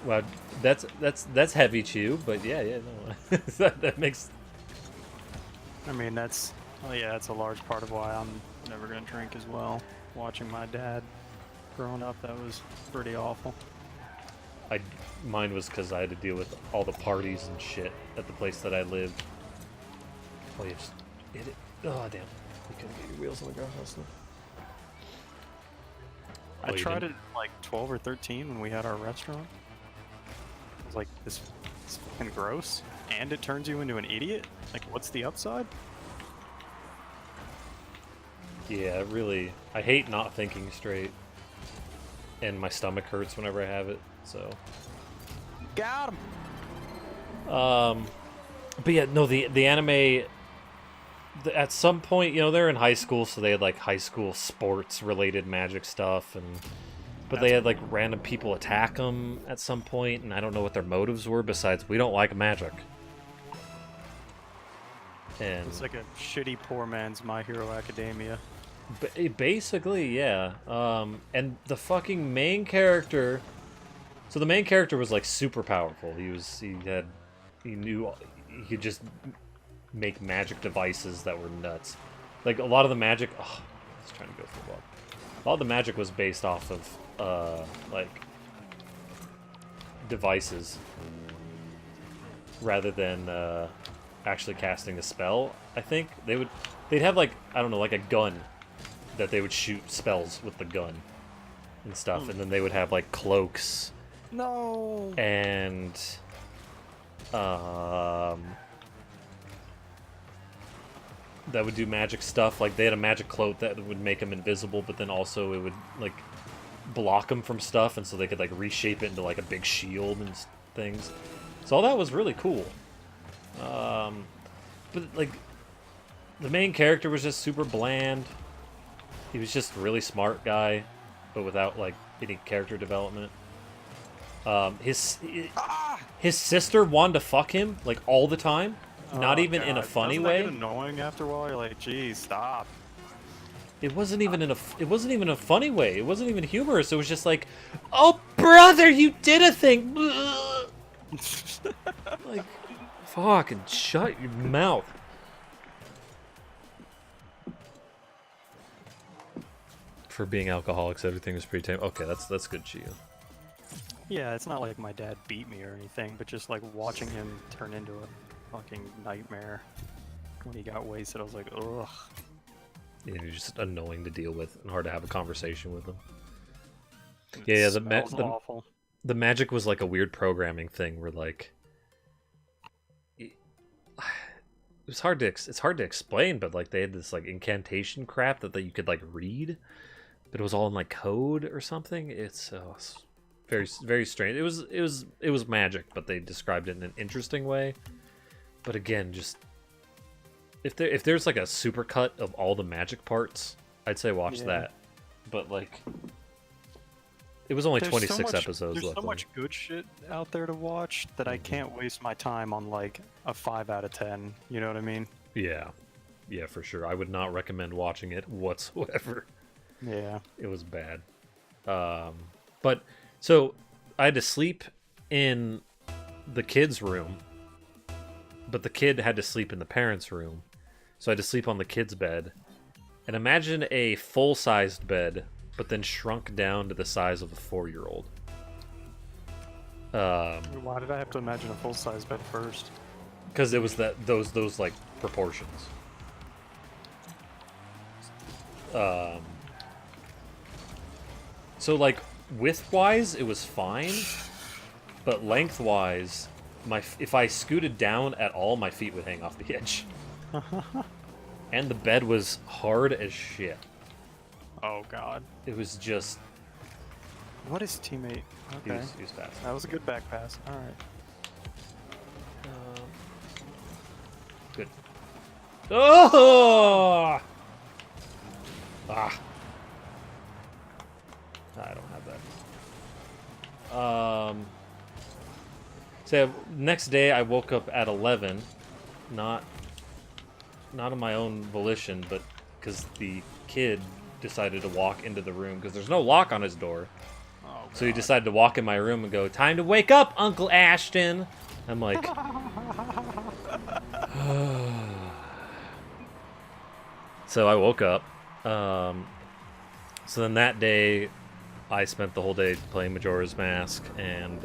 [SPEAKER 2] Wow, that's heavy chew, but yeah, no, that makes.
[SPEAKER 1] I mean, that's a large part of why I'm never gonna drink as well. Watching my dad growing up, that was pretty awful.
[SPEAKER 2] Mine was because I had to deal with all the parties and shit at the place that I lived. Oh, you just hit it. Oh, damn. You couldn't get your wheels on the ground house now.
[SPEAKER 1] I tried it at like 12 or 13 when we had our restaurant. It was like, this is fucking gross, and it turns you into an idiot? Like, what's the upside?
[SPEAKER 2] Yeah, really. I hate not thinking straight. And my stomach hurts whenever I have it, so.
[SPEAKER 1] Got him!
[SPEAKER 2] But yeah, no, the anime, at some point, you know, they're in high school, so they had like high school sports related magic stuff, but they had like random people attack them at some point, and I don't know what their motives were besides we don't like magic. And
[SPEAKER 1] it's like a shitty poor man's My Hero Academia.
[SPEAKER 2] Basically, yeah. And the fucking main character. So the main character was like super powerful. He knew he could just make magic devices that were nuts. Like a lot of the magic. Oh, I was trying to go through the wall. A lot of the magic was based off of like devices rather than actually casting a spell. I think they'd have like, I don't know, like a gun that they would shoot spells with the gun. and stuff, and then they would have like cloaks
[SPEAKER 1] No.
[SPEAKER 2] and that would do magic stuff. Like they had a magic cloak that would make them invisible, but then also it would like block them from stuff, and so they could like reshape it into like a big shield and things. So all that was really cool. But like the main character was just super bland. He was just a really smart guy, but without like any character development. His sister wanted to fuck him like all the time, not even in a funny way.
[SPEAKER 1] Doesn't that get annoying after a while? You're like, geez, stop.
[SPEAKER 2] It wasn't even a funny way. It wasn't even humorous. It was just like, oh brother, you did a thing. Like, fucking shut your mouth. For being alcoholics, everything was pretty tame. Okay, that's good, Chiyu.
[SPEAKER 1] Yeah, it's not like my dad beat me or anything, but just like watching him turn into a fucking nightmare when he got wasted, I was like, ugh.
[SPEAKER 2] Yeah, you're just annoying to deal with and hard to have a conversation with them.
[SPEAKER 1] It
[SPEAKER 2] Yeah,
[SPEAKER 1] smells awful.
[SPEAKER 2] the magic was like a weird programming thing where like it's hard to explain, but like they had this like incantation crap that you could like read, but it was all in like code or something. It's very very strange. It was magic, but they described it in an interesting way. But again, just if there's like a supercut of all the magic parts, I'd say watch that. But like it was only 26 episodes.
[SPEAKER 1] There's so much good shit out there to watch that I can't waste my time on like a 5 out of 10. You know what I mean?
[SPEAKER 2] Yeah, for sure. I would not recommend watching it whatsoever.
[SPEAKER 1] Yeah,
[SPEAKER 2] it was bad. But so I had to sleep in the kid's room, but the kid had to sleep in the parents' room, so I had to sleep on the kid's bed. And imagine a full-sized bed, but then shrunk down to the size of a 4-year-old.
[SPEAKER 1] Why did I have to imagine a full-size bed first?
[SPEAKER 2] Because it was those like proportions. So like width-wise, it was fine, but length-wise, if I scooted down at all, my feet would hang off the edge. And the bed was hard as shit.
[SPEAKER 1] Oh god.
[SPEAKER 2] It was just...
[SPEAKER 1] What is teammate? Okay.
[SPEAKER 2] He was fast.
[SPEAKER 1] That was a good back pass. Alright.
[SPEAKER 2] Good. Oh! Ah. I don't have that. So next day I woke up at 11, not on my own volition, but because the kid decided to walk into the room because there's no lock on his door.
[SPEAKER 1] Oh,
[SPEAKER 2] so he decided to walk in my room and go, "Time to wake up, Uncle Ashton." I'm like, so I woke up. So then that day, I spent the whole day playing Majora's Mask and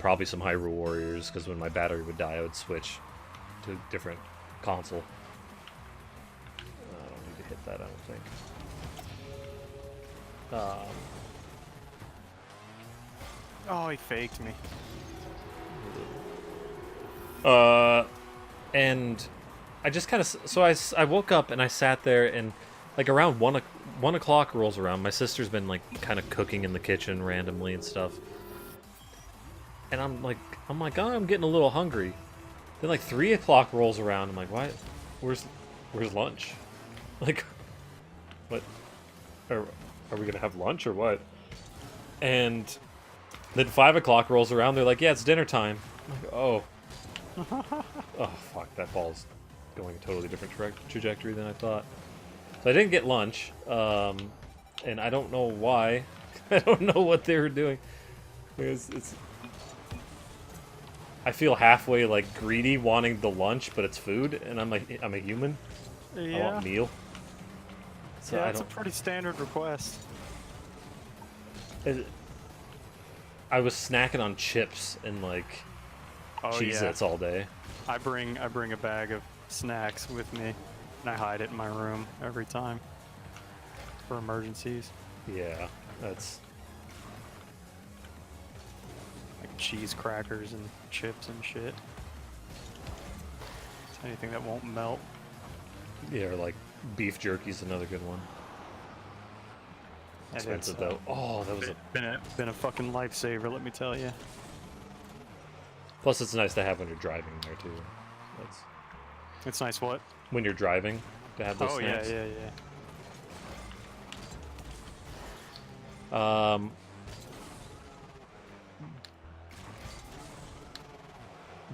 [SPEAKER 2] probably some Hyrule Warriors, because when my battery would die, I would switch to a different console. I don't need to hit that, I don't think.
[SPEAKER 1] Oh, he faked me.
[SPEAKER 2] And I just kind of... So I woke up and I sat there, and like around 1 o'clock rolls around. My sister's been like kind of cooking in the kitchen randomly and stuff. And I'm like, oh, I'm getting a little hungry. Then like 3 o'clock rolls around. I'm like, why? Where's lunch? Like, what? Are we gonna have lunch or what? And then 5 o'clock rolls around. They're like, yeah, it's dinner time. I'm like, oh. Oh fuck, that ball's going a totally different trajectory than I thought. So I didn't get lunch, and I don't know why. I don't know what they were doing. It's I feel halfway like greedy, wanting the lunch, but it's food, and I'm a human.
[SPEAKER 1] Yeah.
[SPEAKER 2] I want meal. So
[SPEAKER 1] yeah, it's a pretty standard request.
[SPEAKER 2] I was snacking on chips and like Cheez-Its all day.
[SPEAKER 1] I bring a bag of snacks with me, and I hide it in my room every time. for emergencies.
[SPEAKER 2] Yeah, that's...
[SPEAKER 1] Like cheese crackers and chips and shit. Anything that won't melt.
[SPEAKER 2] Yeah, or like beef jerky's another good one.
[SPEAKER 1] And
[SPEAKER 2] Expensive
[SPEAKER 1] it's,
[SPEAKER 2] though. Oh, that was a...
[SPEAKER 1] been a fucking lifesaver, let me tell you.
[SPEAKER 2] Plus, it's nice to have when you're driving there too. That's...
[SPEAKER 1] It's nice what?
[SPEAKER 2] When you're driving, to have those
[SPEAKER 1] Oh
[SPEAKER 2] snacks.
[SPEAKER 1] yeah, yeah, yeah.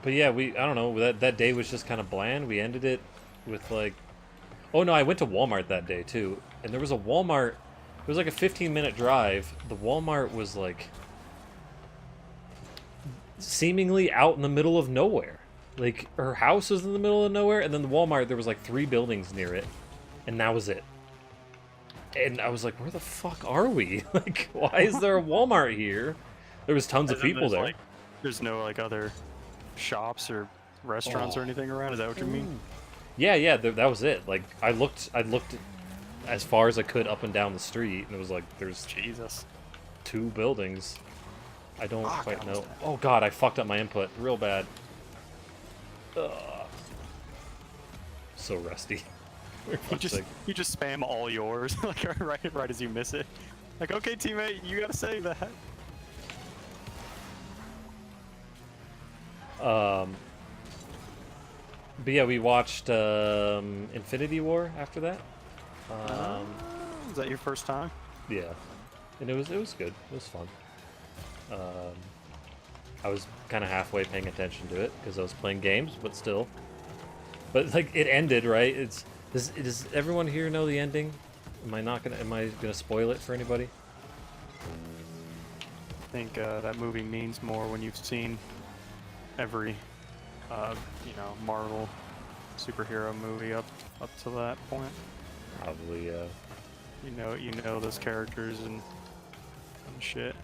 [SPEAKER 2] But yeah, I don't know, that day was just kind of bland. We ended it with like, oh no, I went to Walmart that day too, and there was a Walmart. It was like a 15-minute drive. The Walmart was like seemingly out in the middle of nowhere. Like her house was in the middle of nowhere, and then the Walmart, there was like 3 buildings near it, and that was it. And I was like, where the fuck are we? Like, why is there a Walmart here? There was tons of people there.
[SPEAKER 1] Like, there's no like other shops or restaurants or anything around. Is that what you mean?
[SPEAKER 2] Yeah, yeah, that was it. Like I looked as far as I could up and down the street, and it was like there's
[SPEAKER 1] Jesus.
[SPEAKER 2] 2 buildings. I don't
[SPEAKER 1] Fuck,
[SPEAKER 2] quite
[SPEAKER 1] I
[SPEAKER 2] know.
[SPEAKER 1] was-
[SPEAKER 2] Oh god, I fucked up my input real bad. Ugh. So rusty.
[SPEAKER 1] You just spam all yours like right as you miss it. Like, okay, teammate, you gotta save that.
[SPEAKER 2] But yeah, we watched Infinity War after that.
[SPEAKER 1] Is that your first time?
[SPEAKER 2] Yeah, and it was good. It was fun. I was kind of halfway paying attention to it because I was playing games, but still. But like it ended, right? Does everyone here know the ending? Am I gonna spoil it for anybody?
[SPEAKER 1] I think that movie means more when you've seen every, Marvel superhero movie up to that point.
[SPEAKER 2] Probably.
[SPEAKER 1] You know those characters and shit.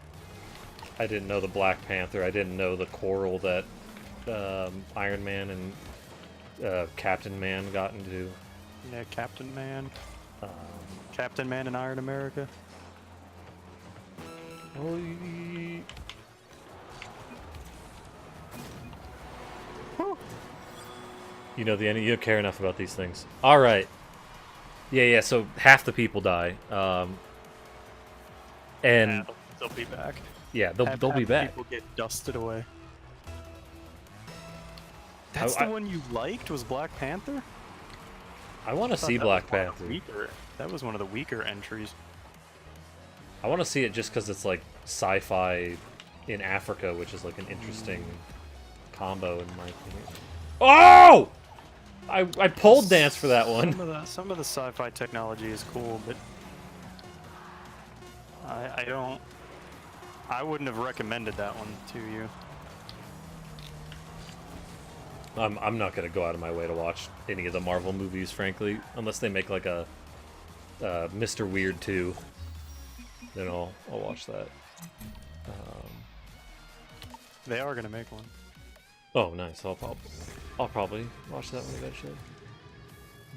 [SPEAKER 2] I didn't know the Black Panther. I didn't know the quarrel that Iron Man and Captain Man got into.
[SPEAKER 1] Yeah, Captain Man. Captain Man and Iron America.
[SPEAKER 2] You know the ending. You don't care enough about these things. All right. Yeah. So half the people die, and
[SPEAKER 1] Yeah, they'll be back.
[SPEAKER 2] yeah, they'll
[SPEAKER 1] Half
[SPEAKER 2] be
[SPEAKER 1] the
[SPEAKER 2] back.
[SPEAKER 1] People get dusted away. That's
[SPEAKER 2] I-
[SPEAKER 1] the one you liked, was Black Panther?
[SPEAKER 2] I want to
[SPEAKER 1] I thought
[SPEAKER 2] see
[SPEAKER 1] that
[SPEAKER 2] Black
[SPEAKER 1] was one of the
[SPEAKER 2] Panther.
[SPEAKER 1] That was one of the weaker entries.
[SPEAKER 2] I want to see it just because it's like sci-fi in Africa, which is like an interesting combo in my opinion. Oh! I pole danced for that one.
[SPEAKER 1] Some of the sci-fi technology is cool, but I wouldn't have recommended that one to you.
[SPEAKER 2] I'm not gonna go out of my way to watch any of the Marvel movies, frankly, unless they make like a Mr. Weird 2. Then I'll watch that.
[SPEAKER 1] They are gonna make one.
[SPEAKER 2] Oh, nice. I'll probably watch that one eventually.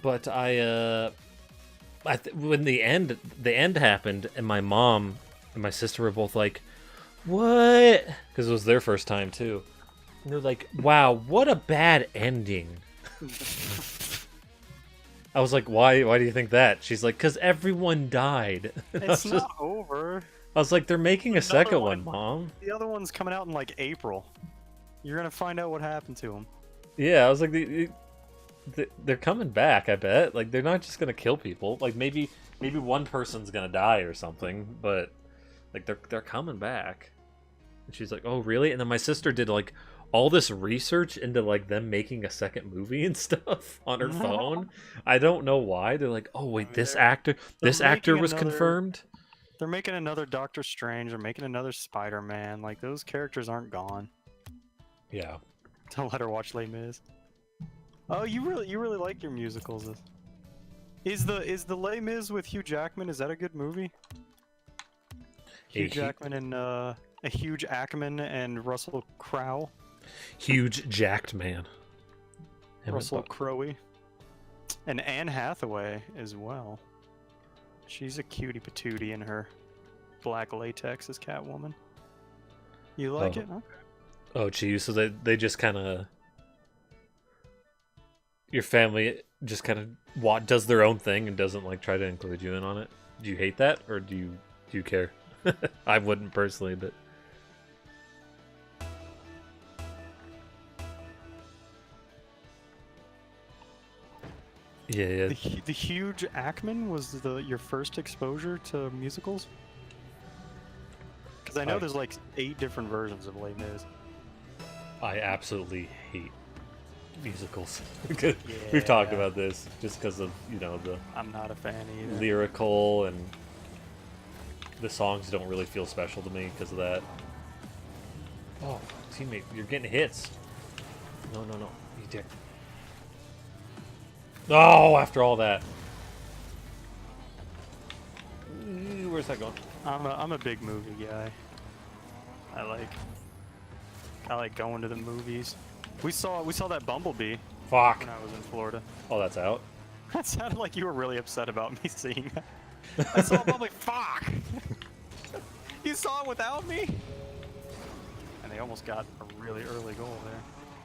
[SPEAKER 2] But when the end happened, and my mom and my sister were both like, "What?" Because it was their first time too. And they're like, "Wow, what a bad ending." I was like, "Why do you think that?" She's like, "'Cause everyone died."
[SPEAKER 1] It's not over.
[SPEAKER 2] I was like, "They're making a
[SPEAKER 1] Another
[SPEAKER 2] second
[SPEAKER 1] one.
[SPEAKER 2] one, Mom."
[SPEAKER 1] The other one's coming out in like April. You're gonna find out what happened to him.
[SPEAKER 2] Yeah, I was like, they're coming back. I bet. Like, they're not just gonna kill people. Like, maybe one person's gonna die or something, but like they're coming back. And she's like, "Oh, really?" And then my sister did like all this research into like them making a second movie and stuff on her phone. I don't know why. They're like, "Oh, wait, this actor was
[SPEAKER 1] making
[SPEAKER 2] confirmed."
[SPEAKER 1] They're making another Doctor Strange. They're making another Spider-Man. Like, those characters aren't gone.
[SPEAKER 2] Yeah.
[SPEAKER 1] Don't let her watch Les Mis. Oh, you really like your musicals. Is the Les Mis with Hugh Jackman? Is that a good movie? Hugh Jackman and a huge Ackman and Russell Crowe.
[SPEAKER 2] Huge jacked man.
[SPEAKER 1] Russell Crowe. And Anne Hathaway as well. She's a cutie patootie in her black latex as Catwoman. You like
[SPEAKER 2] Oh.
[SPEAKER 1] it? Huh?
[SPEAKER 2] Oh, geez. So they just kind of... Your family just kind of does their own thing and doesn't like try to include you in on it. Do you hate that, or do you care? I wouldn't personally, but yeah.
[SPEAKER 1] The huge Ackman was your first exposure to musicals? Because I know there's like 8 different versions of Les Mis.
[SPEAKER 2] I absolutely hate musicals. We've talked about this just because of the
[SPEAKER 1] I'm not a fan either.
[SPEAKER 2] lyrical, and the songs don't really feel special to me because of that. Oh, teammate, you're getting hits. No, you dick. Oh, after all that. Where's that going?
[SPEAKER 1] I'm a big movie guy. I like going to the movies. We saw that Bumblebee
[SPEAKER 2] Fuck.
[SPEAKER 1] when I was in Florida.
[SPEAKER 2] Oh, that's out.
[SPEAKER 1] That sounded like you were really upset about me seeing that. I saw Bumblebee. Fuck! You saw it without me? And they almost got a really early goal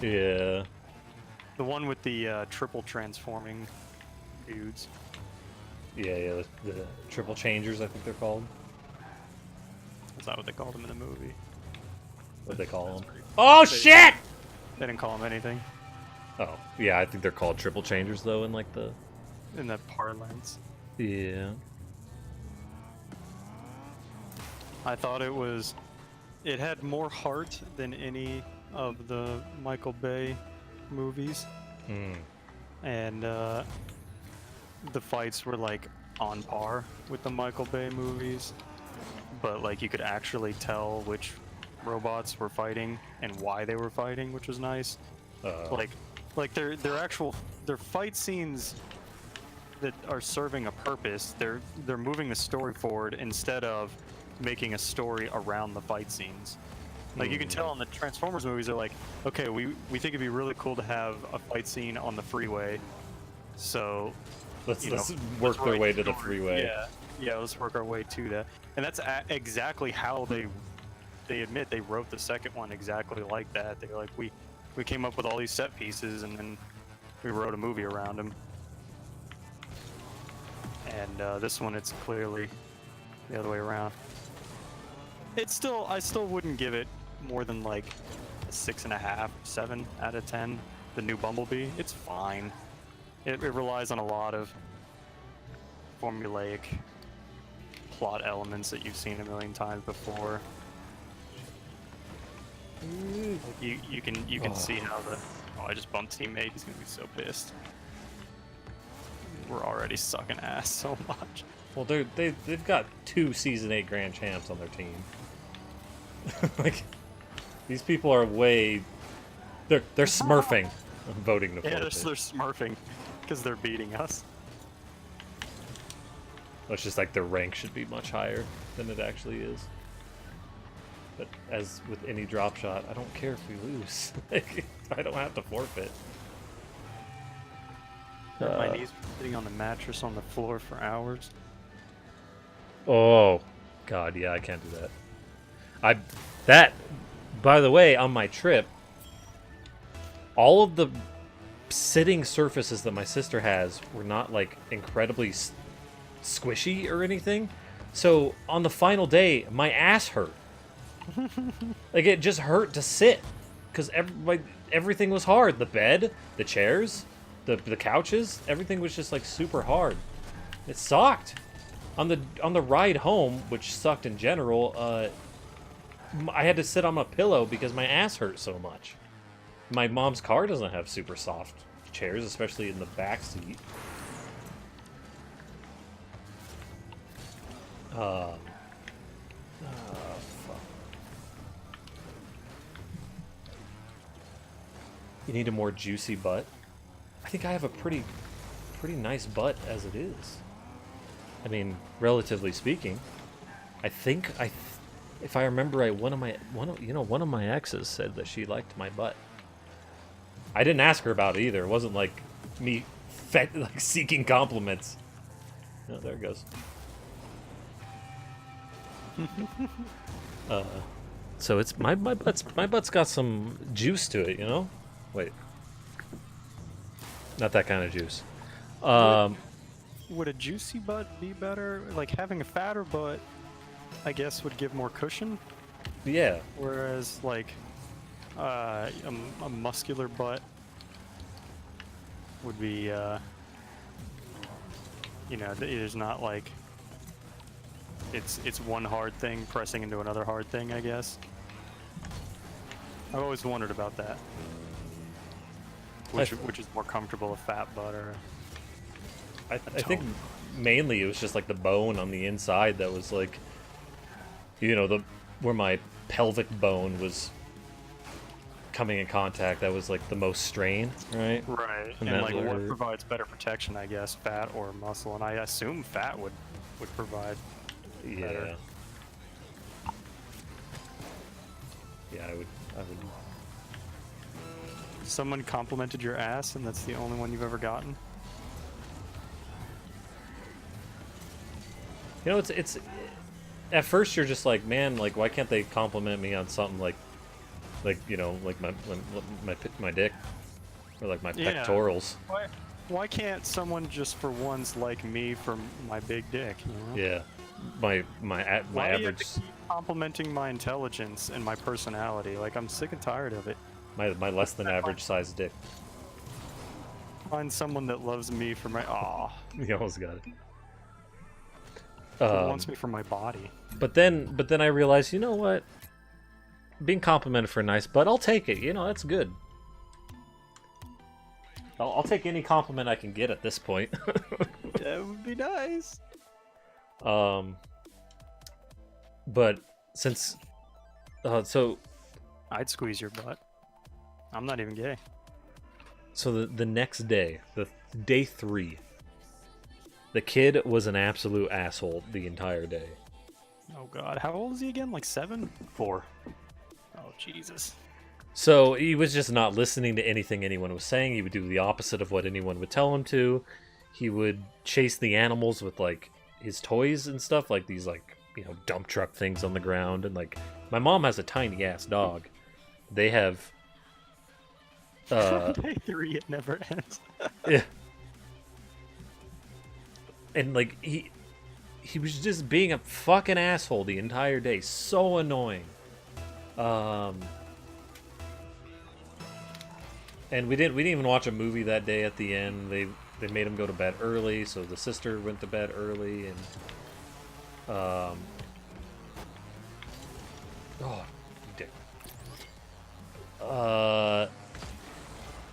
[SPEAKER 1] there.
[SPEAKER 2] Yeah.
[SPEAKER 1] The one with the triple transforming dudes.
[SPEAKER 2] Yeah, the triple changers, I think they're called.
[SPEAKER 1] That's not what they called them in the movie.
[SPEAKER 2] What they call them? Oh, shit!
[SPEAKER 1] They didn't call them anything
[SPEAKER 2] Oh, yeah, I think they're called triple changers, though, in, like, the...
[SPEAKER 1] in that parlance.
[SPEAKER 2] Yeah.
[SPEAKER 1] I thought it had more heart than any of the Michael Bay movies. And the fights were like on par with the Michael Bay movies, but like you could actually tell which robots were fighting and why they were fighting, which was nice. Like their fight scenes that are serving a purpose. They're moving the story forward instead of making a story around the fight scenes. Like you can tell in the Transformers movies, they're like, okay, we think it'd be really cool to have a fight scene on the freeway, so
[SPEAKER 2] Let's work their way to the freeway.
[SPEAKER 1] Yeah, let's work our way to that. And that's exactly how they admit they wrote the second one exactly like that. They're like, we came up with all these set pieces and then we wrote a movie around them. And this one, it's clearly the other way around. I still wouldn't give it more than like a 6.5, 7 out of 10. The new Bumblebee, it's fine. It relies on a lot of formulaic plot elements that you've seen a million times before. You can see how I just bumped teammate. He's gonna be so pissed. We're already sucking ass so much.
[SPEAKER 2] Well, they've got 2 Season 8 Grand Champs on their team. Like, these people are they're smurfing, voting to forfeit.
[SPEAKER 1] Yeah, they're smurfing because they're beating us.
[SPEAKER 2] It's just like their rank should be much higher than it actually is. But as with any drop shot, I don't care if we lose. I don't have to forfeit.
[SPEAKER 1] My knees were sitting on the mattress on the floor for hours.
[SPEAKER 2] Oh, God, yeah, I can't do that. By the way, on my trip, all of the sitting surfaces that my sister has were not, like, incredibly squishy or anything. So, on the final day, my ass hurt. Like, it just hurt to sit. Because everything was hard. The bed, the chairs, the couches, everything was just, like, super hard. It sucked. On the ride home, which sucked in general, I had to sit on a pillow because my ass hurt so much. My mom's car doesn't have super soft chairs, especially in the back seat. Fuck. You need a more juicy butt. I think I have a pretty nice butt as it is. I mean, relatively speaking. I think if I remember right, one of my exes said that she liked my butt. I didn't ask her about it either. It wasn't like me seeking compliments. No, there it goes. So it's my butt's got some juice to it, you know. Wait, not that kind of juice.
[SPEAKER 1] Would a juicy butt be better? Like having a fatter butt, I guess, would give more cushion.
[SPEAKER 2] Yeah.
[SPEAKER 1] Whereas like a muscular butt would be, you know, there's not like it's one hard thing pressing into another hard thing, I guess. I've always wondered about that. Which is more comfortable, a fat butt or
[SPEAKER 2] I think mainly it was just like the bone on the inside that was like, you know, where my pelvic bone was coming in contact. That was like the most strain, right?
[SPEAKER 1] right.
[SPEAKER 2] And
[SPEAKER 1] And
[SPEAKER 2] that
[SPEAKER 1] like what
[SPEAKER 2] would-
[SPEAKER 1] provides better protection, I guess, fat or muscle, and I assume fat would provide
[SPEAKER 2] Yeah.
[SPEAKER 1] better.
[SPEAKER 2] Yeah, I would.
[SPEAKER 1] Someone complimented your ass, and that's the only one you've ever gotten.
[SPEAKER 2] You know, it's. At first, you're just like, man, like, why can't they compliment me on something like you know, like my dick, or like my
[SPEAKER 1] Yeah.
[SPEAKER 2] pectorals.
[SPEAKER 1] Why can't someone just for once like me for my big dick? You know?
[SPEAKER 2] Yeah, my
[SPEAKER 1] Why do you have
[SPEAKER 2] average,
[SPEAKER 1] to keep complimenting my intelligence and my personality? Like, I'm sick and tired of it.
[SPEAKER 2] my less than average size dick.
[SPEAKER 1] Find someone that loves me for my
[SPEAKER 2] You almost got it.
[SPEAKER 1] that wants me for my body.
[SPEAKER 2] But then I realized, you know what? Being complimented for a nice butt, I'll take it. You know, that's good. I'll take any compliment I can get at this point.
[SPEAKER 1] That would be nice.
[SPEAKER 2] But since, so
[SPEAKER 1] I'd squeeze your butt. I'm not even gay.
[SPEAKER 2] So the next day, day 3, the kid was an absolute asshole the entire day.
[SPEAKER 1] Oh God, how old is he again? Like 7?
[SPEAKER 2] 4.
[SPEAKER 1] Oh Jesus.
[SPEAKER 2] So he was just not listening to anything anyone was saying. He would do the opposite of what anyone would tell him to. He would chase the animals with like his toys and stuff, like these like, you know, dump truck things on the ground. And like, my mom has a tiny ass dog. They have
[SPEAKER 1] Day 3, it never ends.
[SPEAKER 2] yeah. And like he was just being a fucking asshole the entire day. So annoying. And we didn't even watch a movie that day at the end. They made him go to bed early, so the sister went to bed early, and oh, dick.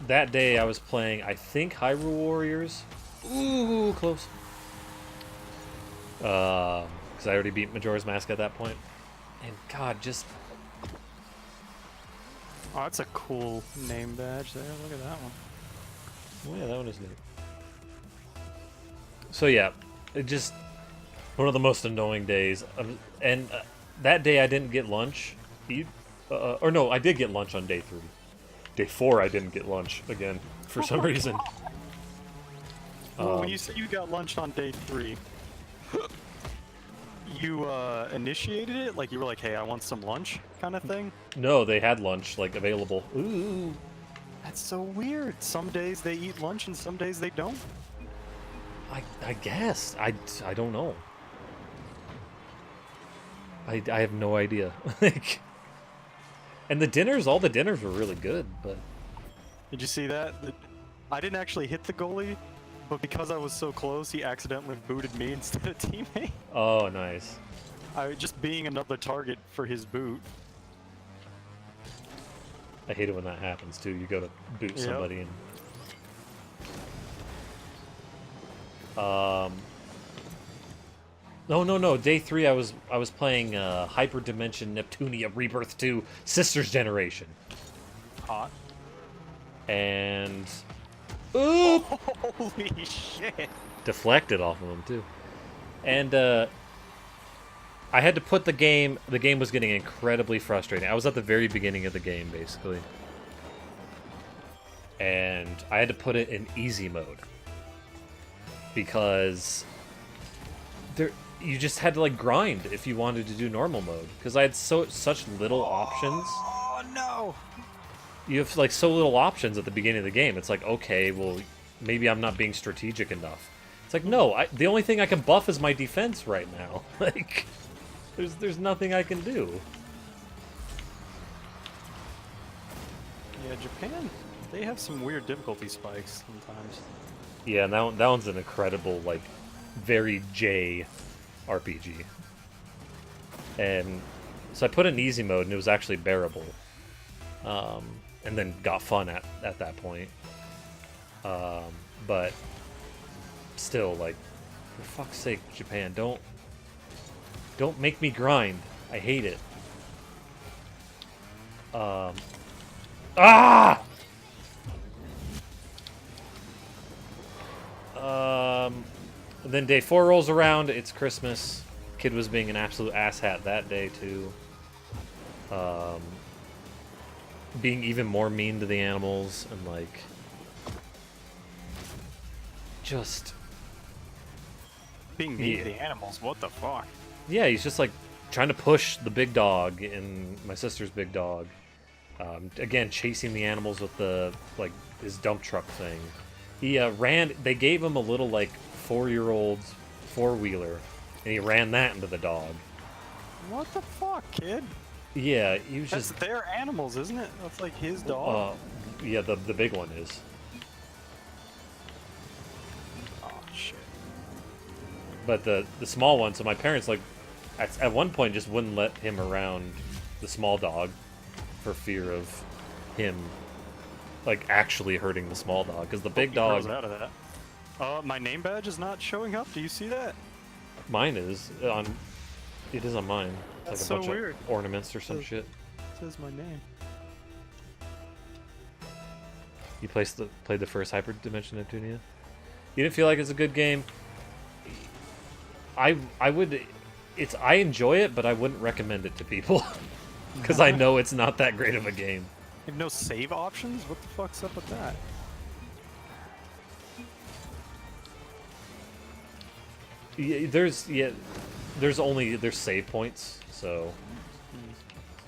[SPEAKER 2] That day I was playing, I think, Hyrule Warriors. Ooh, close. Because I already beat Majora's Mask at that point. And God, just
[SPEAKER 1] Oh, that's a cool name badge there. Look at that one.
[SPEAKER 2] oh yeah, that one is neat. So yeah, it just one of the most annoying days. And that day I didn't get lunch. Or no, I did get lunch on day 3. Day 4 I didn't get lunch again for some reason.
[SPEAKER 1] Well, when you say you got lunch on day 3, you initiated it? Like you were like, hey, I want some lunch kind of thing?
[SPEAKER 2] No, they had lunch like available. Ooh.
[SPEAKER 1] That's so weird. Some days they eat lunch and some days they don't.
[SPEAKER 2] I guess. I don't know. I have no idea. Like, and all the dinners were really good, but
[SPEAKER 1] Did you see that? I didn't actually hit the goalie, but because I was so close, he accidentally booted me instead of teammate.
[SPEAKER 2] oh, nice.
[SPEAKER 1] Just being another target for his boot.
[SPEAKER 2] I hate it when that happens too. You go to boot somebody and No. Day 3 I was playing Hyperdimension Neptunia Rebirth 2 Sisters Generation.
[SPEAKER 1] Hot.
[SPEAKER 2] And ooh,
[SPEAKER 1] Holy shit.
[SPEAKER 2] deflected off of them too. And I had to put the game was getting incredibly frustrating. I was at the very beginning of the game basically. And I had to put it in easy mode. Because you just had to like grind if you wanted to do normal mode because I had such little options.
[SPEAKER 1] Oh no!
[SPEAKER 2] You have like so little options at the beginning of the game. It's like, okay, well, maybe I'm not being strategic enough. It's like, no, the only thing I can buff is my defense right now. Like, there's nothing I can do.
[SPEAKER 1] Yeah, Japan, they have some weird difficulty spikes sometimes.
[SPEAKER 2] Yeah, and that one's an incredible, like, very J RPG. And so I put in easy mode, and it was actually bearable. And then got fun at that point. But still, like, for fuck's sake, Japan, don't make me grind. I hate it. Then day 4 rolls around. It's Christmas. Kid was being an absolute asshat that day too. Being even more mean to the animals and like just
[SPEAKER 1] Being mean to the animals, what the fuck?
[SPEAKER 2] yeah, he's just like trying to push the big dog and my sister's big dog. Again, chasing the animals with the like his dump truck thing. He ran. They gave him a little like 4-year-old 4-wheeler, and he ran that into the dog.
[SPEAKER 1] What the fuck, kid?
[SPEAKER 2] Yeah, he was
[SPEAKER 1] That's
[SPEAKER 2] just.
[SPEAKER 1] their animals, isn't it? That's like his dog.
[SPEAKER 2] Yeah, the big one is.
[SPEAKER 1] Oh shit.
[SPEAKER 2] But the small one. So my parents like at one point just wouldn't let him around the small dog for fear of him like actually hurting the small dog because the big
[SPEAKER 1] He
[SPEAKER 2] dog.
[SPEAKER 1] grows out of that. My name badge is not showing up. Do you see that?
[SPEAKER 2] Mine is on. It is on mine.
[SPEAKER 1] That's
[SPEAKER 2] like a
[SPEAKER 1] so
[SPEAKER 2] bunch
[SPEAKER 1] weird.
[SPEAKER 2] of ornaments or some shit.
[SPEAKER 1] It says my name.
[SPEAKER 2] You played the first Hyperdimension Neptunia? You didn't feel like it's a good game? I would. I enjoy it, but I wouldn't recommend it to people because I know it's not that great of a game.
[SPEAKER 1] You have no save options? What the fuck's up with that?
[SPEAKER 2] There's save points, so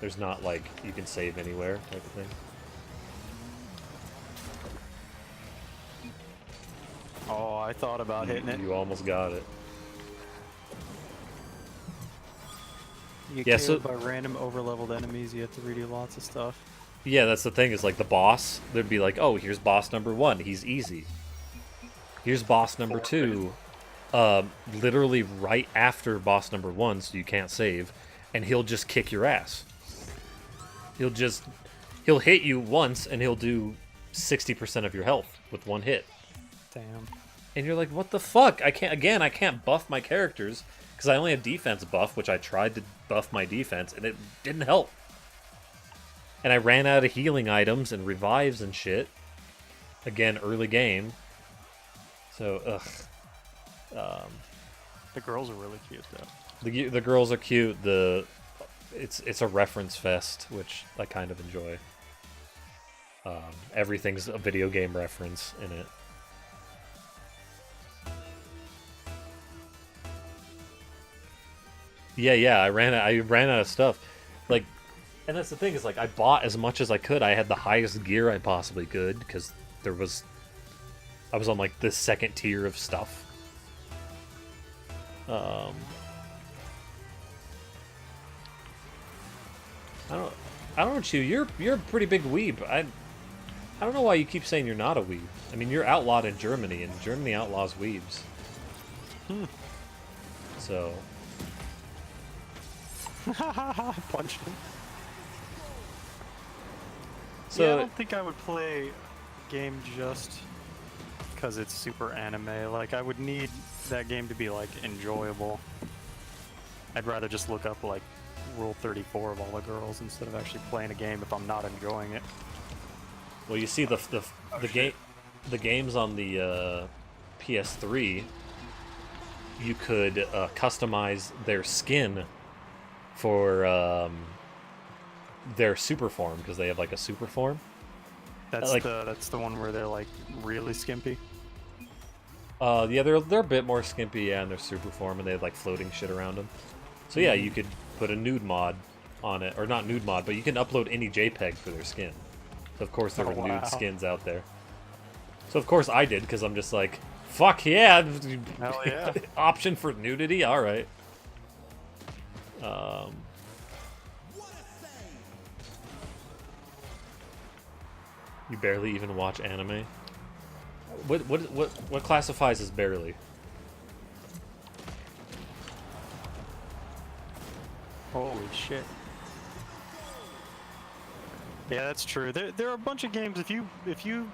[SPEAKER 2] there's not like you can save anywhere type of thing.
[SPEAKER 1] Oh, I thought about hitting it.
[SPEAKER 2] You almost got it.
[SPEAKER 1] You
[SPEAKER 2] Yeah,
[SPEAKER 1] get
[SPEAKER 2] so-
[SPEAKER 1] killed by random overleveled enemies. You have to redo lots of stuff.
[SPEAKER 2] Yeah, that's the thing, is like the boss, there'd be like, oh, here's boss number 1, he's easy. Here's boss number 2, literally right after boss number 1, so you can't save, and he'll just kick your ass. He'll hit you once, and he'll do 60% of your health with one hit.
[SPEAKER 1] Damn.
[SPEAKER 2] And you're like, what the fuck? I can't buff my characters, because I only have defense buff, which I tried to buff my defense, and it didn't help. And I ran out of healing items and revives and shit. Again, early game. So, ugh.
[SPEAKER 1] The girls are really cute though.
[SPEAKER 2] The girls are cute. It's a reference fest, which I kind of enjoy. Everything's a video game reference in it. Yeah. I ran out of stuff. Like, and that's the thing, is like I bought as much as I could. I had the highest gear I possibly could because I was on like the second tier of stuff. I don't know, Chew. You're a pretty big weeb. I don't know why you keep saying you're not a weeb. I mean, you're outlawed in Germany, and Germany outlaws weebs. So.
[SPEAKER 1] Punched him.
[SPEAKER 2] So
[SPEAKER 1] yeah, I don't think I would play a game just because it's super anime. Like, I would need that game to be, like, enjoyable. I'd rather just look up, like, Rule 34 of all the girls instead of actually playing a game if I'm not enjoying it.
[SPEAKER 2] Well, you see the games on the PS3, you could customize their skin for their super form, because they have like a super form.
[SPEAKER 1] That's the one where they're like really skimpy.
[SPEAKER 2] Yeah, they're a bit more skimpy, yeah, and they're super form, and they have like floating shit around them. So yeah, you could put a nude mod on it, or not nude mod, but you can upload any JPEG for their skin. So of course there
[SPEAKER 1] Oh
[SPEAKER 2] were nude
[SPEAKER 1] wow.
[SPEAKER 2] skins out there. So of course I did, because I'm just like, fuck yeah,
[SPEAKER 1] Hell yeah.
[SPEAKER 2] option for nudity, all right. Um, you barely even watch anime. What classifies as barely?
[SPEAKER 1] Holy shit. Yeah, that's true. There are a bunch of games. If you,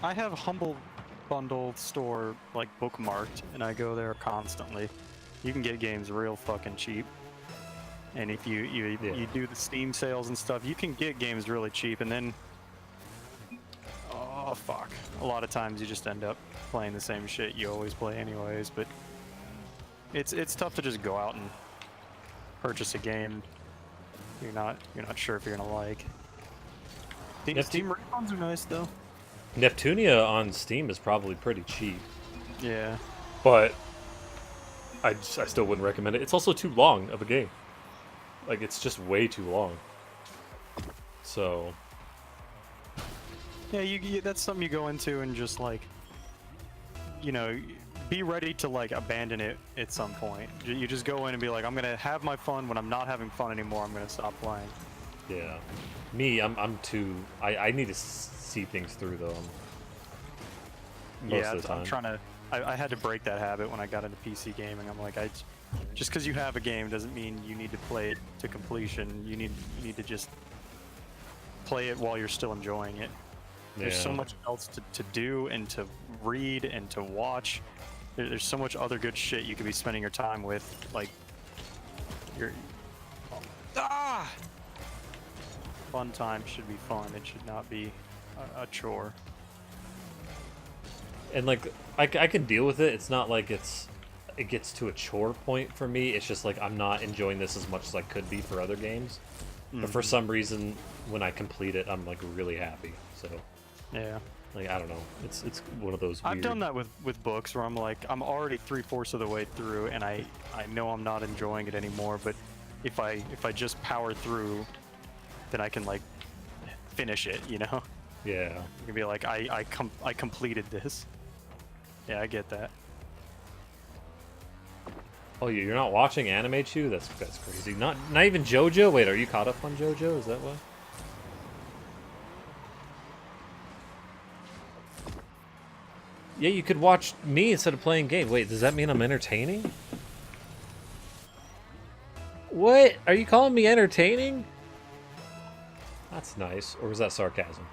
[SPEAKER 1] I have Humble Bundle store like bookmarked, and I go there constantly. You can get games real fucking cheap. And if you do the Steam sales and stuff, you can get games really cheap. And then, oh fuck, a lot of times you just end up playing the same shit you always play anyways. But it's tough to just go out and purchase a game you're not sure if you're gonna like. Steam refunds are nice though.
[SPEAKER 2] Neptunia on Steam is probably pretty cheap,
[SPEAKER 1] Yeah.
[SPEAKER 2] but I still wouldn't recommend it. It's also too long of a game. Like, it's just way too long. So
[SPEAKER 1] Yeah, that's something you go into and just like, be ready to like abandon it at some point. You just go in and be like, I'm gonna have my fun. When I'm not having fun anymore, I'm gonna stop playing.
[SPEAKER 2] yeah, me, I'm too. I need to see things through though. Most of the time.
[SPEAKER 1] I'm trying to. I had to break that habit when I got into PC gaming. I'm like, just because you have a game doesn't mean you need to play it to completion. You need to just play it while you're still enjoying it. There's so much else to do and to read and to watch. There's so much other good shit you could be spending your time with. Like, fun time should be fun. It should not be a chore.
[SPEAKER 2] And like, I can deal with it. It's not like it gets to a chore point for me. It's just like I'm not enjoying this as much as I could be for other games. But for some reason, when I complete it, I'm like really happy. So
[SPEAKER 1] Yeah.
[SPEAKER 2] like, I don't know. It's one of those weird...
[SPEAKER 1] I've done that with books where I'm like, I'm already 3/4 of the way through, and I know I'm not enjoying it anymore. But if I just power through, then I can like finish it.
[SPEAKER 2] Yeah.
[SPEAKER 1] You can be like, I completed this. Yeah, I get that.
[SPEAKER 2] Oh, you're not watching anime, Chew? That's crazy. Not even JoJo? Wait, are you caught up on JoJo? Is that what? Yeah, you could watch me instead of playing game. Wait, does that mean I'm entertaining? What? Are you calling me entertaining? That's nice. Or was that sarcasm?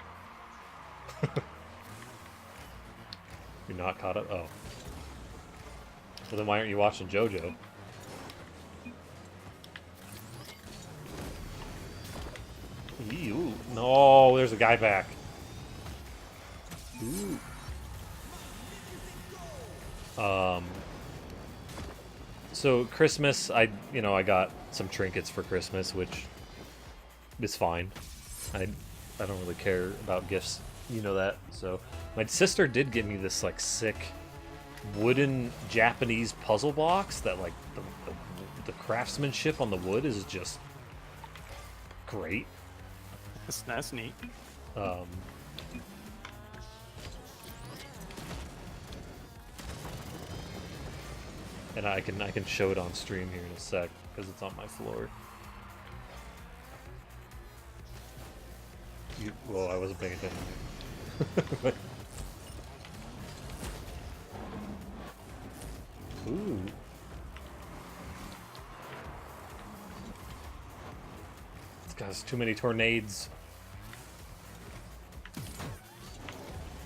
[SPEAKER 2] You're not caught up? Oh. Well, then why aren't you watching JoJo? Ew. No, there's a guy back. Ooh. So Christmas, I got some trinkets for Christmas, which is fine. I don't really care about gifts, you know that. So my sister did get me this like sick wooden Japanese puzzle box that like the craftsmanship on the wood is just great.
[SPEAKER 1] That's neat.
[SPEAKER 2] And I can show it on stream here in a sec because it's on my floor. Well, I wasn't paying attention. Ooh. This guy's too many tornades.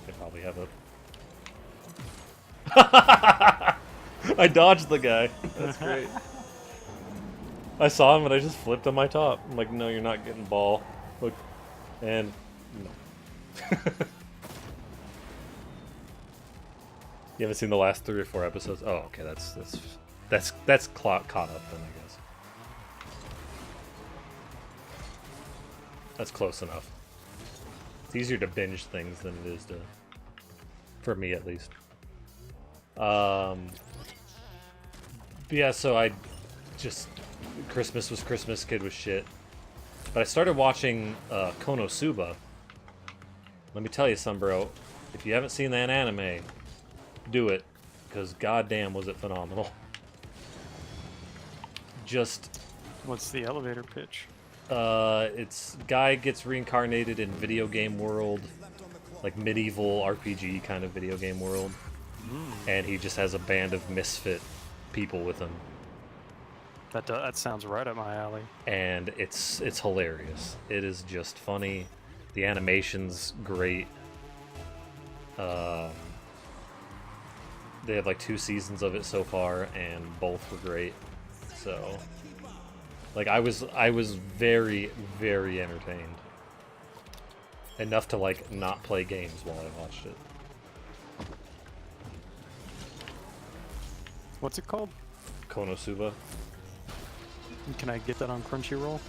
[SPEAKER 2] They probably have a... I dodged the guy. That's great. I saw him and I just flipped on my top. I'm like, no, you're not getting ball. Look. And... no. You haven't seen the last 3 or 4 episodes? Oh, okay, that's caught up then, I guess. That's close enough. It's easier to binge things than it is to... for me, at least. But yeah, so I just Christmas was Christmas, kid was shit. But I started watching Konosuba. Let me tell you something, bro. If you haven't seen that anime, do it, because goddamn was it phenomenal. Just
[SPEAKER 1] What's the elevator pitch?
[SPEAKER 2] it's guy gets reincarnated in video game world, like medieval RPG kind of video game world, and he just has a band of misfit people with him,
[SPEAKER 1] That sounds right up my alley.
[SPEAKER 2] and it's hilarious. It is just funny. The animation's great. They have like 2 seasons of it so far, and both were great. So, like, I was very, very entertained. Enough to like not play games while I watched it.
[SPEAKER 1] What's it called?
[SPEAKER 2] Konosuba.
[SPEAKER 1] Can I get that on Crunchyroll?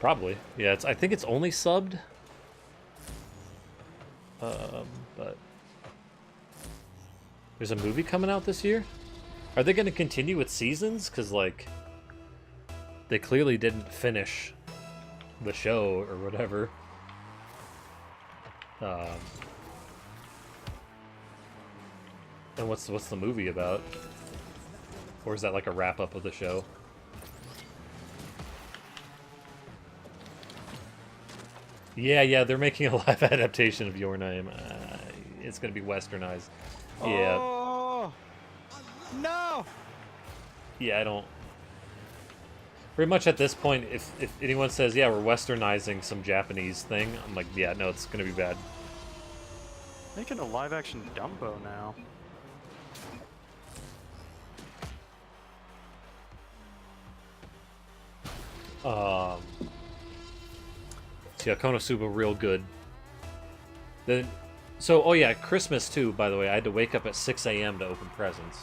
[SPEAKER 2] Probably. Yeah, I think it's only subbed. But there's a movie coming out this year. Are they going to continue with seasons? Because, like, they clearly didn't finish the show or whatever. And what's the movie about? Or is that like a wrap up of the show? Yeah, they're making a live adaptation of Your Name. It's gonna be westernized. Yeah.
[SPEAKER 1] Oh no!
[SPEAKER 2] Yeah, I don't. Pretty much at this point, if anyone says, yeah, we're westernizing some Japanese thing, I'm like, yeah, no, it's gonna be bad.
[SPEAKER 1] Making a live-action Dumbo now.
[SPEAKER 2] So yeah, Konosuba real good. Then, oh yeah, Christmas too. By the way, I had to wake up at 6 a.m. to open presents.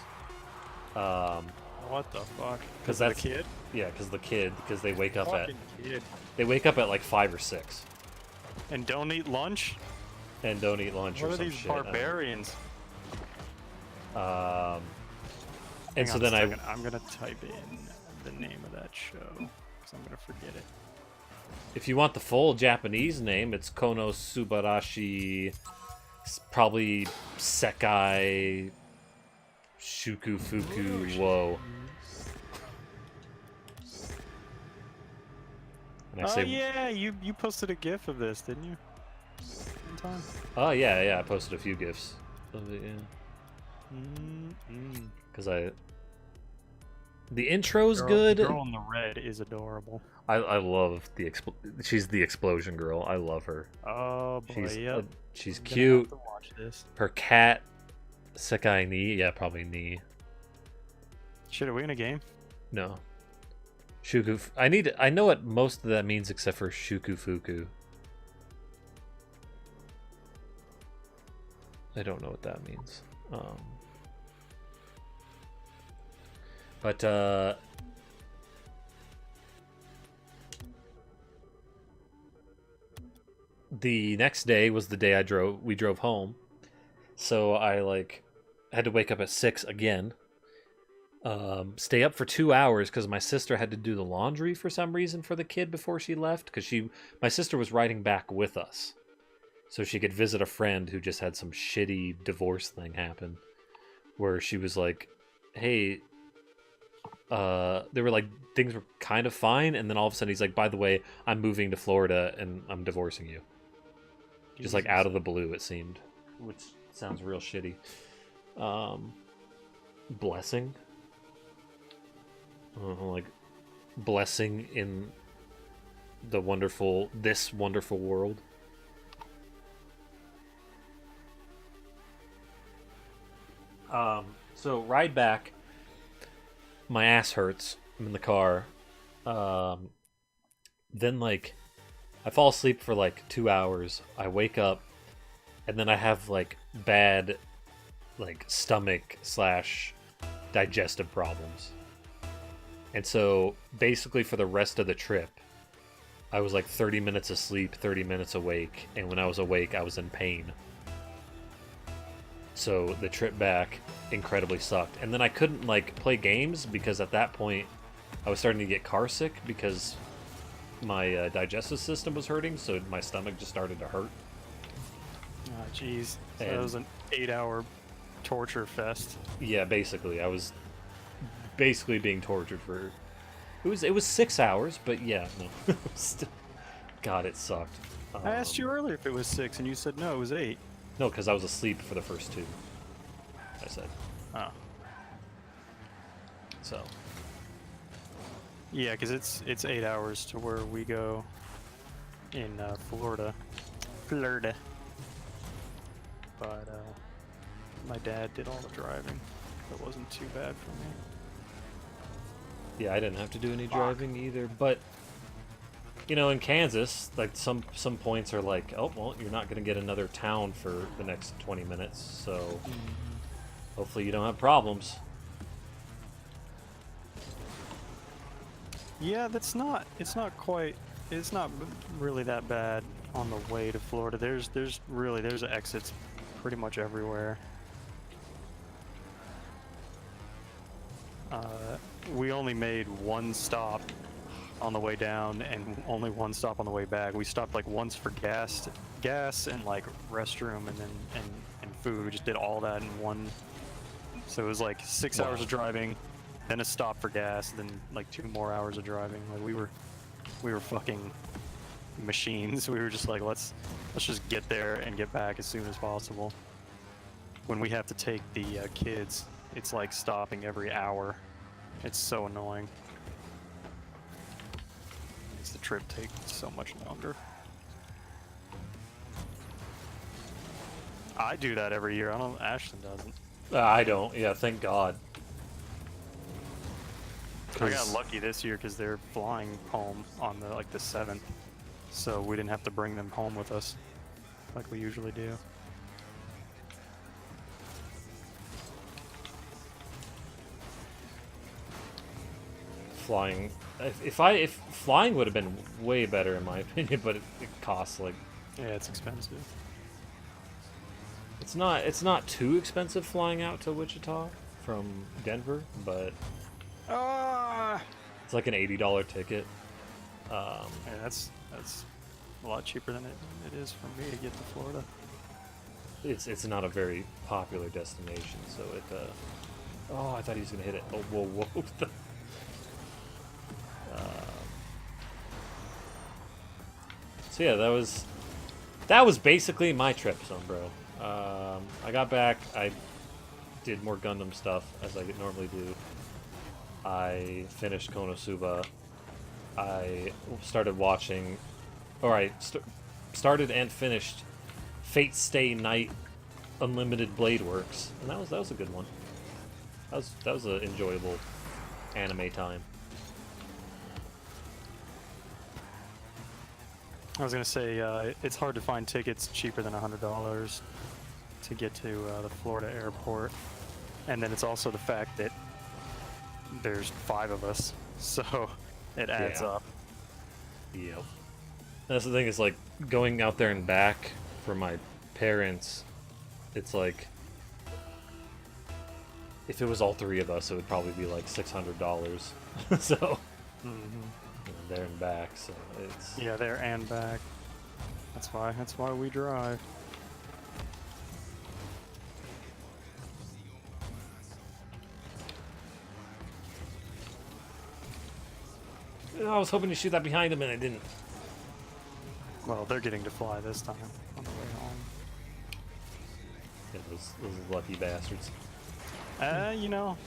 [SPEAKER 1] What the fuck?
[SPEAKER 2] Because
[SPEAKER 1] that's the kid.
[SPEAKER 2] Yeah, because they wake up
[SPEAKER 1] Fucking kid.
[SPEAKER 2] at like 5 or 6.
[SPEAKER 1] And don't eat lunch.
[SPEAKER 2] And don't eat lunch
[SPEAKER 1] What
[SPEAKER 2] or
[SPEAKER 1] are
[SPEAKER 2] some
[SPEAKER 1] these
[SPEAKER 2] shit.
[SPEAKER 1] barbarians?
[SPEAKER 2] And
[SPEAKER 1] Hang
[SPEAKER 2] so
[SPEAKER 1] on
[SPEAKER 2] then
[SPEAKER 1] a second. I'm gonna type in the name of that show because I'm gonna forget it.
[SPEAKER 2] if you want the full Japanese name, it's Konosubarashi, probably Sekai Shukufuku Wo. And
[SPEAKER 1] Oh yeah, you posted a GIF of this, didn't you? One time.
[SPEAKER 2] Oh yeah, I posted a few gifs of it, yeah. Because the intro's good.
[SPEAKER 1] The girl in the red is adorable.
[SPEAKER 2] I love she's the explosion girl. I love her.
[SPEAKER 1] Oh boy, yep.
[SPEAKER 2] She's
[SPEAKER 1] I'm
[SPEAKER 2] cute.
[SPEAKER 1] gonna have to watch this.
[SPEAKER 2] Her cat, Sekai ni, yeah, probably ni.
[SPEAKER 1] Shit, are we in a game?
[SPEAKER 2] No. Shuku. I know what most of that means except for Shukufuku. I don't know what that means. But the next day was the day we drove home. So I had to wake up at 6 again. Stay up for 2 hours because my sister had to do the laundry for some reason for the kid before she left, because my sister was riding back with us so she could visit a friend who just had some shitty divorce thing happen where she was like, hey, they were like, things were kind of fine, and then all of a sudden he's like, by the way, I'm moving to Florida and I'm divorcing you. Just like out of the blue, it seemed, which sounds real shitty. Blessing, like blessing in this wonderful world. So ride back, my ass hurts. I'm in the car. Then I fall asleep for 2 hours. I wake up, and then I have bad stomach / digestive problems. And so basically for the rest of the trip, I was 30 minutes asleep, 30 minutes awake, and when I was awake, I was in pain. So the trip back incredibly sucked. And then I couldn't like play games because at that point I was starting to get car sick because my digestive system was hurting, so my stomach just started to hurt.
[SPEAKER 1] Oh, jeez. So that
[SPEAKER 2] And-
[SPEAKER 1] was an 8-hour torture fest.
[SPEAKER 2] Yeah, basically. I was basically being tortured for it was 6 hours, but yeah, no. God, it sucked.
[SPEAKER 1] I asked you earlier if it was 6, and you said no, it was 8.
[SPEAKER 2] No, because I was asleep for the first 2. I said.
[SPEAKER 1] Oh.
[SPEAKER 2] So.
[SPEAKER 1] Yeah, because it's 8 hours to where we go in Florida. Florida. But my dad did all the driving. It wasn't too bad for me.
[SPEAKER 2] Yeah, I didn't have to do any driving either, but you know, in Kansas, like some points are like, oh well, you're not going to get another town for the next 20 minutes, so hopefully you don't have problems.
[SPEAKER 1] Yeah, it's not really that bad on the way to Florida. There's exits pretty much everywhere. We only made one stop on the way down and only one stop on the way back. We stopped like once for gas and like restroom and then and food. We just did all that in one. So it was like 6 hours of driving, then a stop for gas, then like 2 more hours of driving. Like we were fucking machines. We were just like, let's just get there and get back as soon as possible. When we have to take the kids, it's like stopping every hour. It's so annoying. Makes the trip take so much longer. I do that every year. I don't. Ashton doesn't.
[SPEAKER 2] I don't. Yeah, thank God.
[SPEAKER 1] I got lucky this year because they're flying home on the 7th, so we didn't have to bring them home with us like we usually do.
[SPEAKER 2] Flying. If flying would have been way better in my opinion, but it costs like.
[SPEAKER 1] Yeah, it's expensive.
[SPEAKER 2] It's not too expensive flying out to Wichita from Denver, but it's like an $80 ticket.
[SPEAKER 1] Yeah, that's a lot cheaper than it is for me to get to Florida.
[SPEAKER 2] It's not a very popular destination, so it. Oh, I thought he was gonna hit it. Oh, whoa. So yeah, that was basically my trip, Sombro. I got back. I did more Gundam stuff as I normally do. I finished Konosuba. I started watching, started and finished Fate Stay Night Unlimited Blade Works, and that was a good one. That was an enjoyable anime time.
[SPEAKER 1] I was gonna say it's hard to find tickets cheaper than $100 to get to the Florida airport, and then it's also the fact that there's 5 of us, so it adds up.
[SPEAKER 2] Yep. That's the thing, is like going out there and back for my parents, it's like if it was all 3 of us, it would probably be like $600. So there and back, so it's
[SPEAKER 1] there and back. That's why we drive.
[SPEAKER 2] I was hoping to shoot that behind him and I didn't.
[SPEAKER 1] Well, they're getting to fly this time on the way home.
[SPEAKER 2] Yeah, those lucky bastards.
[SPEAKER 1] You know,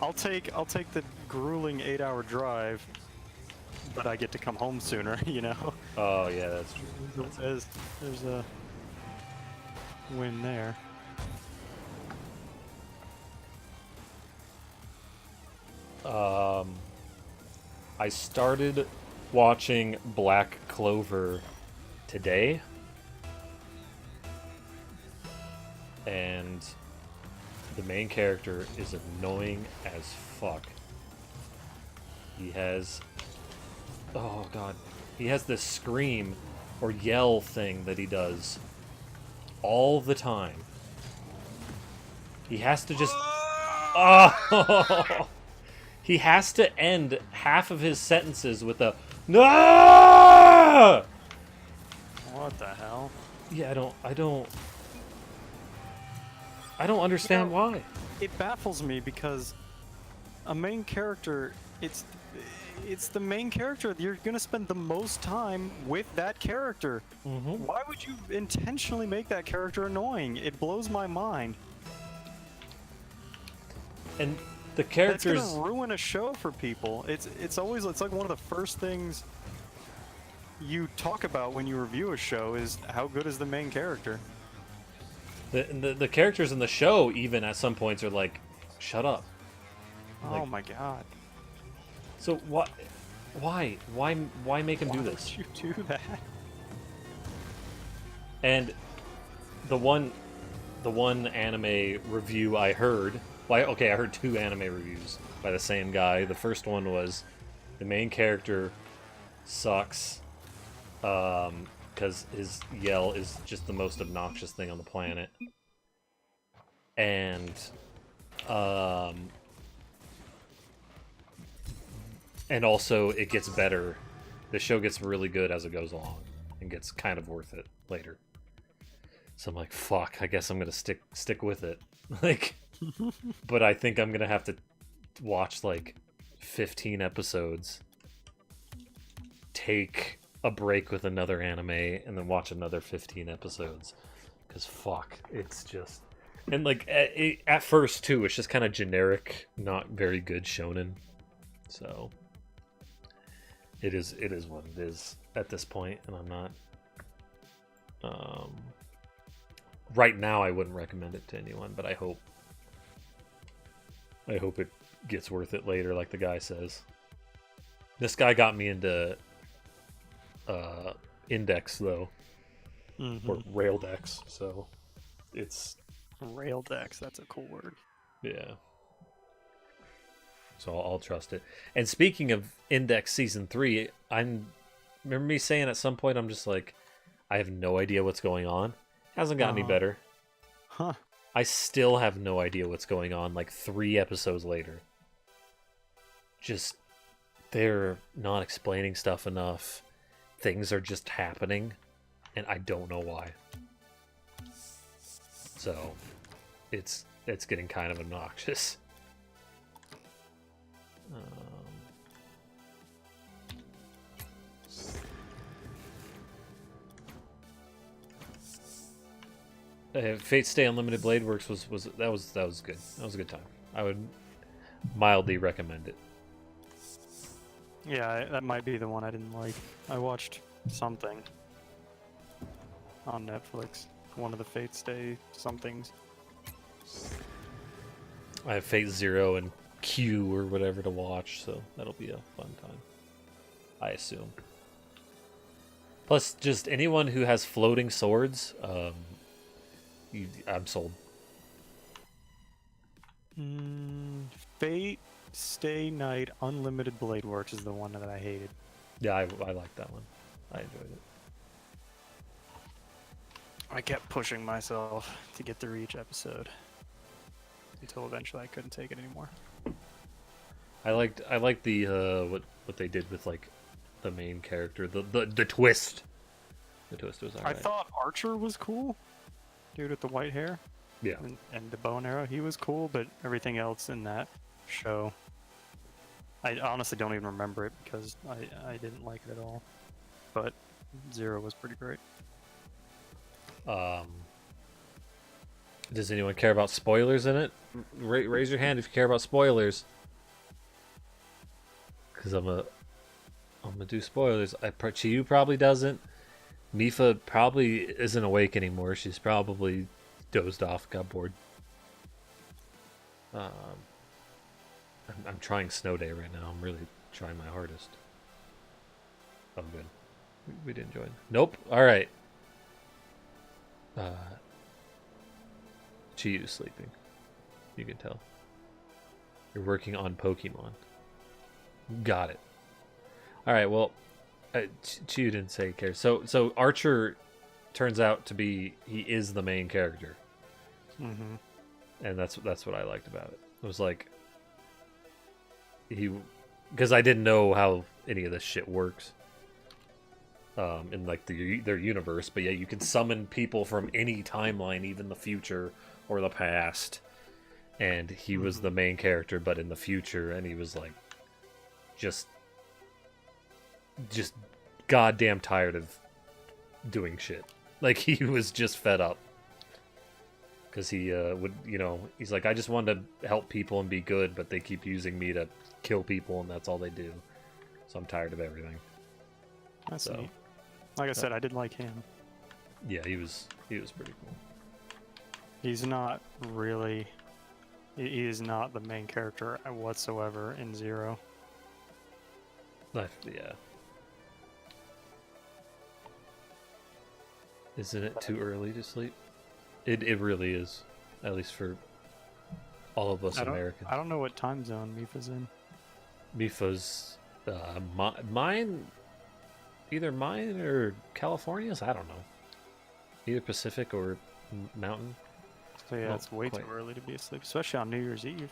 [SPEAKER 1] I'll take the grueling 8-hour drive, but I get to come home sooner. You know.
[SPEAKER 2] Oh yeah, that's true.
[SPEAKER 1] There's a win there.
[SPEAKER 2] I started watching Black Clover today, and the main character is annoying as fuck. He has, oh god, he has this scream or yell thing that he does all the time. He has to just. Oh! He has to end half of his sentences with a no.
[SPEAKER 1] What the hell?
[SPEAKER 2] Yeah, I don't understand why.
[SPEAKER 1] It baffles me because a main character, it's the main character. You're gonna spend the most time with that character.
[SPEAKER 2] Mm-hmm.
[SPEAKER 1] Why would you intentionally make that character annoying? It blows my mind.
[SPEAKER 2] And the characters.
[SPEAKER 1] That's gonna ruin a show for people. It's like one of the first things you talk about when you review a show is how good is the main character.
[SPEAKER 2] The characters in the show even at some points are like, shut up.
[SPEAKER 1] Oh my god.
[SPEAKER 2] So what? Why make him do this?
[SPEAKER 1] Why would you do that?
[SPEAKER 2] And the one anime review I heard. I heard 2 anime reviews by the same guy. The first one was the main character sucks because his yell is just the most obnoxious thing on the planet. And also it gets better. The show gets really good as it goes along and gets kind of worth it later. So I'm like, fuck, I guess I'm gonna stick with it. Like, but I think I'm gonna have to watch like 15 episodes, take a break with another anime, and then watch another 15 episodes. Because fuck, it's just... And like, at first too, it's just kind of generic, not very good shonen. So, it is what it is at this point, and I'm not... right now I wouldn't recommend it to anyone, but I hope it gets worth it later, like the guy says. This guy got me into Index, though.
[SPEAKER 1] Mm-hmm.
[SPEAKER 2] Or Raildex, so it's...
[SPEAKER 1] Raildex, that's a cool word.
[SPEAKER 2] Yeah. So I'll trust it. And speaking of Index Season 3, remember me saying at some point, I'm just like, I have no idea what's going on. Hasn't got any better.
[SPEAKER 1] Huh.
[SPEAKER 2] I still have no idea what's going on, like 3 episodes later. Just, they're not explaining stuff enough. Things are just happening, and I don't know why. So, it's getting kind of obnoxious. Fate Stay Unlimited Blade Works was good. That was good. That was a good time. I would mildly recommend it.
[SPEAKER 1] Yeah, that might be the one I didn't like. I watched something on Netflix. One of the Fate Stay somethings.
[SPEAKER 2] I have Fate Zero and Q or whatever to watch, so that'll be a fun time, I assume. Plus, just anyone who has floating swords, I'm sold.
[SPEAKER 1] Fate Stay Night Unlimited Blade Works is the one that I hated.
[SPEAKER 2] Yeah, I like that one. I enjoyed it.
[SPEAKER 1] I kept pushing myself to get through each episode until eventually I couldn't take it anymore.
[SPEAKER 2] I liked the what they did with like the main character, the twist. The twist was alright.
[SPEAKER 1] I thought Archer was cool, dude with the white hair.
[SPEAKER 2] Yeah.
[SPEAKER 1] And the bow and arrow, he was cool, but everything else in that show, I honestly don't even remember it because I didn't like it at all. But Zero was pretty great.
[SPEAKER 2] Does anyone care about spoilers in it? Raise your hand if you care about spoilers. Because I'm gonna do spoilers. Chiyu probably doesn't. Mifa probably isn't awake anymore. She's probably dozed off, got bored. I'm trying Snow Day right now. I'm really trying my hardest. Oh, good. We didn't join. Nope. All right. Chiyu's sleeping. You can tell. You're working on Pokemon. Got it. All right. Well, Chiyu didn't say he cares. So Archer turns out to be he is the main character.
[SPEAKER 1] Mm-hmm.
[SPEAKER 2] and that's what I liked about it. It was like because I didn't know how any of this shit works. In like their universe, but yeah, you can summon people from any timeline, even the future or the past. And he was the main character, but in the future, and he was like, just goddamn tired of doing shit. Like he was just fed up because he would, he's like, I just wanted to help people and be good, but they keep using me to kill people, and that's all they do. So I'm tired of everything.
[SPEAKER 1] That's neat. Like I said, I did like him.
[SPEAKER 2] Yeah, he was pretty cool.
[SPEAKER 1] He's not really. He is not the main character whatsoever in Zero.
[SPEAKER 2] Yeah. Isn't it too early to sleep? It really is, at least for all of us Americans.
[SPEAKER 1] I don't know what time zone Mifa's in.
[SPEAKER 2] Mifa's mine. Either mine or California's, I don't know. Either Pacific or Mountain.
[SPEAKER 1] So yeah, it's way too early to be asleep, especially on New Year's Eve.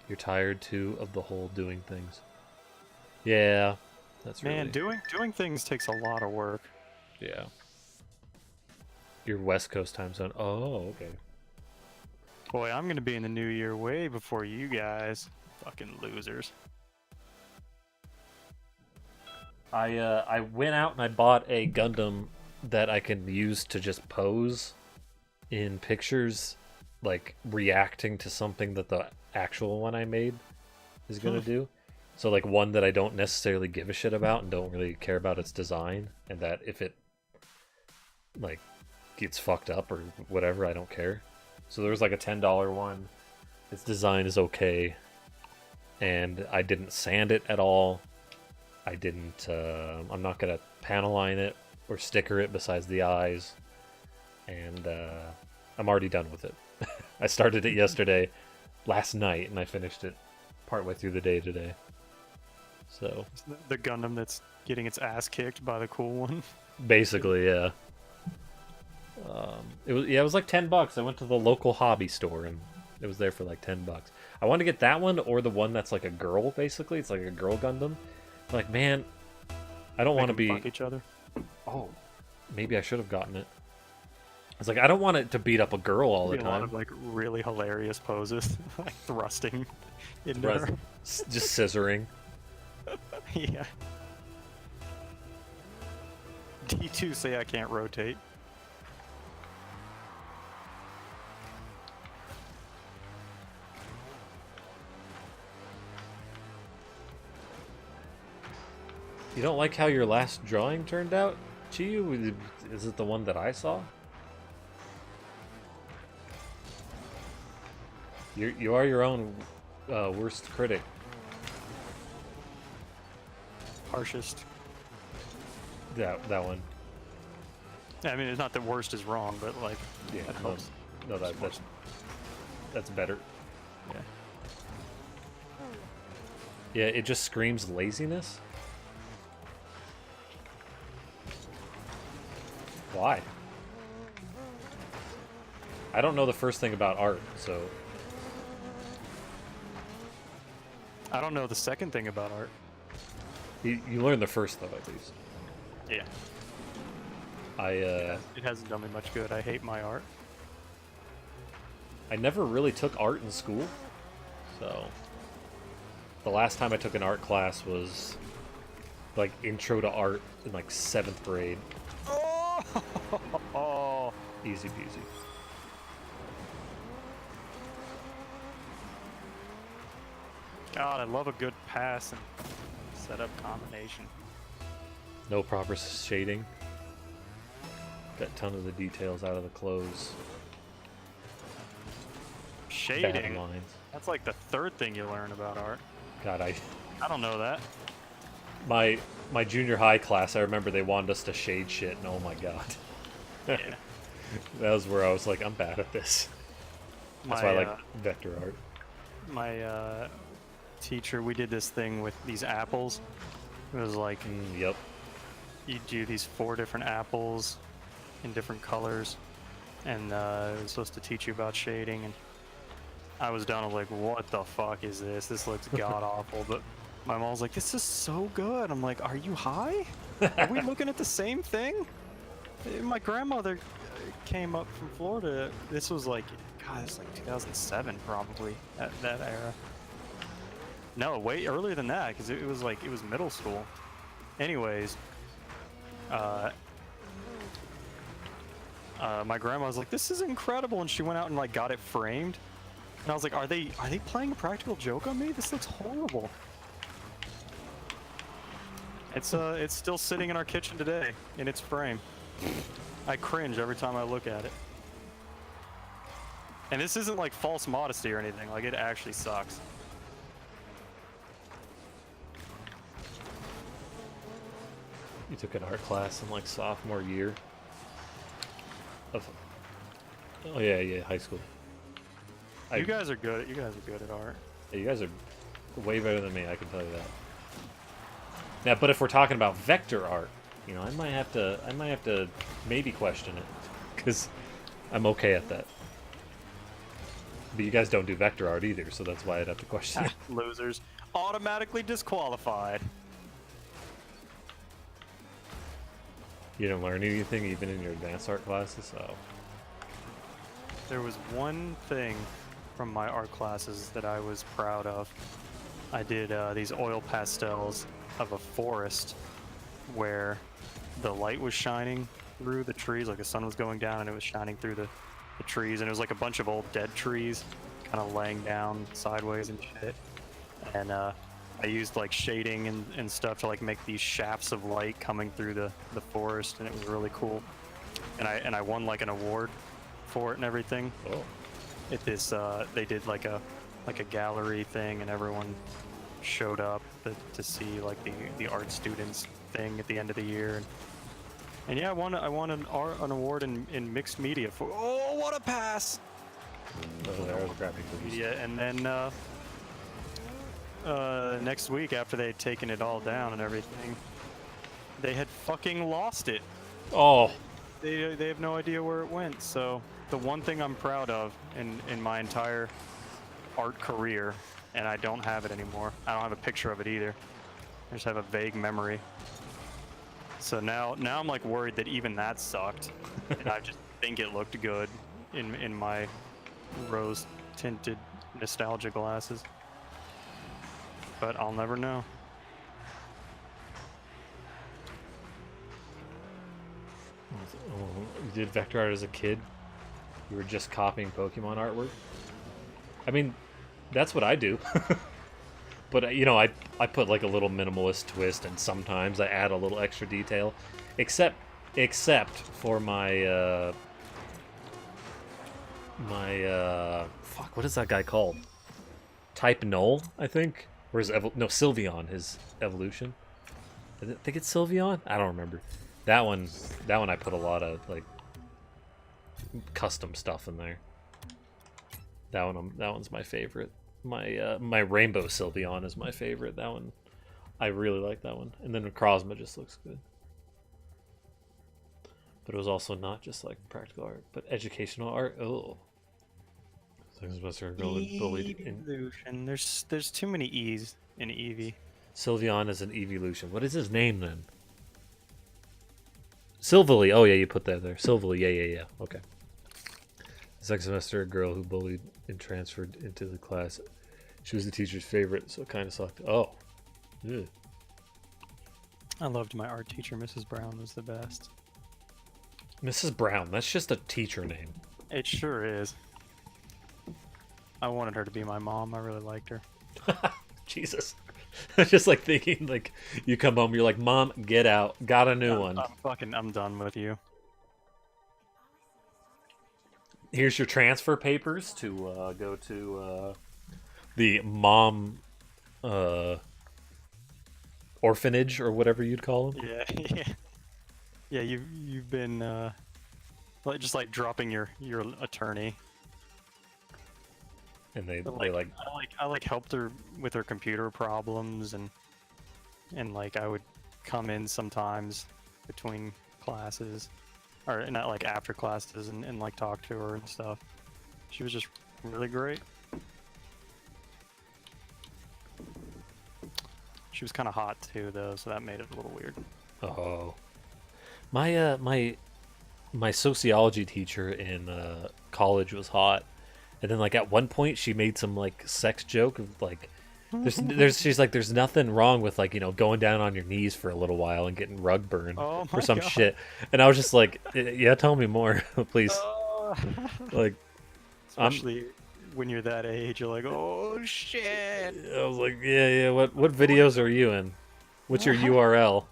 [SPEAKER 2] You're tired too of the whole doing things. Yeah, that's
[SPEAKER 1] man, doing things takes a lot of work.
[SPEAKER 2] Yeah. Your West Coast time zone. Oh, okay.
[SPEAKER 1] Boy, I'm gonna be in the new year way before you guys. Fucking losers.
[SPEAKER 2] I went out and I bought a Gundam that I can use to just pose in pictures, like reacting to something that the actual one I made is gonna do. So like one that I don't necessarily give a shit about and don't really care about its design, and that if it like gets fucked up or whatever, I don't care. So there was like a $10 one. Its design is okay, and I didn't sand it at all. I didn't, I'm not going to panel line it or sticker it besides the eyes. And I'm already done with it. I started it last night, and I finished it partway through the day today. So
[SPEAKER 1] the Gundam that's getting its ass kicked by the cool one.
[SPEAKER 2] Basically, yeah. It was like $10. I went to the local hobby store, and it was there for like $10. I wanted to get that one or the one that's like a girl, basically. It's like a girl Gundam. Like, man, I don't want to be...
[SPEAKER 1] fuck each other.
[SPEAKER 2] Oh, maybe I should have gotten it. I was like, I don't want it to beat up a girl all the time. A lot
[SPEAKER 1] of like really hilarious poses, like thrusting into her.
[SPEAKER 2] Just scissoring.
[SPEAKER 1] Yeah. D2 say I can't rotate.
[SPEAKER 2] You don't like how your last drawing turned out, Chiyu? Is it the one that I saw? You are your own worst critic.
[SPEAKER 1] Harshest.
[SPEAKER 2] Yeah, that one.
[SPEAKER 1] Yeah, I mean, it's not that worst is wrong, but like,
[SPEAKER 2] yeah,
[SPEAKER 1] that helps.
[SPEAKER 2] No, that's better.
[SPEAKER 1] Yeah.
[SPEAKER 2] Yeah, it just screams laziness. Why? I don't know the first thing about art, so...
[SPEAKER 1] I don't know the second thing about art.
[SPEAKER 2] You learn the first, though, at least.
[SPEAKER 1] Yeah. It hasn't done me much good. I hate my art.
[SPEAKER 2] I never really took art in school, so... The last time I took an art class was, like, intro to art in, like, 7th grade.
[SPEAKER 1] Oh,
[SPEAKER 2] easy peasy.
[SPEAKER 1] God, I love a good pass and setup combination.
[SPEAKER 2] No proper shading. Got a ton of the details out of the clothes.
[SPEAKER 1] Shading?
[SPEAKER 2] Bad lines.
[SPEAKER 1] That's like the third thing you learn about art.
[SPEAKER 2] God, I
[SPEAKER 1] don't know that.
[SPEAKER 2] My junior high class, I remember they wanted us to shade shit, and oh my god.
[SPEAKER 1] Yeah.
[SPEAKER 2] That was where I was like, I'm bad at this. That's why I like vector art.
[SPEAKER 1] My teacher, we did this thing with these apples. It was like,
[SPEAKER 2] yep.
[SPEAKER 1] You do these 4 different apples in different colors, and it was supposed to teach you about shading, and I was down. I was like, "What the fuck is this? This looks god awful." But my mom was like, "This is so good." I'm like, "Are you high? Are we looking at the same thing?" My grandmother came up from Florida. This was like, God, it's like 2007 probably, that era. No, way earlier than that, because it was like, it was middle school. Anyways, my grandma was like, "This is incredible," and she went out and like got it framed. And I was like, are they playing a practical joke on me? This looks horrible. It's still sitting in our kitchen today in its frame. I cringe every time I look at it. And this isn't like false modesty or anything, like it actually sucks.
[SPEAKER 2] You took an art class in like sophomore year of. Oh yeah, high school.
[SPEAKER 1] You guys are good. You guys are good at art.
[SPEAKER 2] Yeah, you guys are way better than me. I can tell you that. Now, but if we're talking about vector art, you know, I might have to maybe question it, because I'm okay at that. But you guys don't do vector art either, so that's why I'd have to question it.
[SPEAKER 1] Losers. Automatically disqualified.
[SPEAKER 2] You didn't learn anything even in your advanced art classes, so.
[SPEAKER 1] There was one thing from my art classes that I was proud of. I did these oil pastels of a forest where the light was shining through the trees, like the sun was going down and it was shining through the trees, and it was like a bunch of old dead trees kind of laying down sideways and shit. And I used like shading and stuff to like make these shafts of light coming through the forest, and it was really cool. And I won like an award for it and everything.
[SPEAKER 2] Oh.
[SPEAKER 1] At this they did like a gallery thing, and everyone showed up to see like the art students thing at the end of the year. And yeah, I won an award in mixed media for, oh, what a pass! Media. And then next week, after they had taken it all down and everything, they had fucking lost it.
[SPEAKER 2] Oh.
[SPEAKER 1] They have no idea where it went. So the one thing I'm proud of in my entire art career, and I don't have it anymore. I don't have a picture of it either. I just have a vague memory. So now I'm like worried that even that sucked, and I just think it looked good in my rose-tinted nostalgia glasses. But I'll never know.
[SPEAKER 2] You did vector art as a kid? You were just copying Pokemon artwork? I mean, that's what I do. But, you know, I put like a little minimalist twist, and sometimes I add a little extra detail. Except for my, fuck, what is that guy called? Type Null, I think? Or his Sylveon, his evolution. I think it's Sylveon? I don't remember. That one I put a lot of, like, custom stuff in there. That one's my favorite. My Rainbow Sylveon is my favorite. That one, I really like that one. And then Crozma just looks good. But it was also not just like practical art, but educational art. Oh,
[SPEAKER 1] Evolution. There's too many E's in Eevee.
[SPEAKER 2] Sylveon is an evolution. What is his name then? Silvally. Oh yeah, you put that there. Silvally. Yeah. Okay. Second semester, a girl who bullied and transferred into the class. She was the teacher's favorite, so it kind of sucked. Oh. Yeah.
[SPEAKER 1] I loved my art teacher. Mrs. Brown was the best.
[SPEAKER 2] Mrs. Brown. That's just a teacher name.
[SPEAKER 1] It sure is. I wanted her to be my mom. I really liked her.
[SPEAKER 2] Jesus. I just like thinking, like, you come home, you're like, Mom, get out. Got a new one.
[SPEAKER 1] I'm done with you.
[SPEAKER 2] Here's your transfer papers to go to the mom orphanage or whatever you'd call them.
[SPEAKER 1] Yeah. You've been just like dropping your attorney.
[SPEAKER 2] And they
[SPEAKER 1] I helped her with her computer problems, and like I would come in sometimes between classes. or not like after classes and like talk to her and stuff. She was just really great. She was kind of hot too, though, so that made it a little weird.
[SPEAKER 2] Oh, my sociology teacher in college was hot, and then like at one point she made some like sex joke of like, she's like, there's nothing wrong with like, you know, going down on your knees for a little while and getting rug burned
[SPEAKER 1] Oh
[SPEAKER 2] or
[SPEAKER 1] my
[SPEAKER 2] some
[SPEAKER 1] God.
[SPEAKER 2] shit, and I was just like, yeah, tell me more, please. Like,
[SPEAKER 1] Especially when you're that age, you're like, oh shit.
[SPEAKER 2] I was like, yeah, what videos are you in? What's your URL?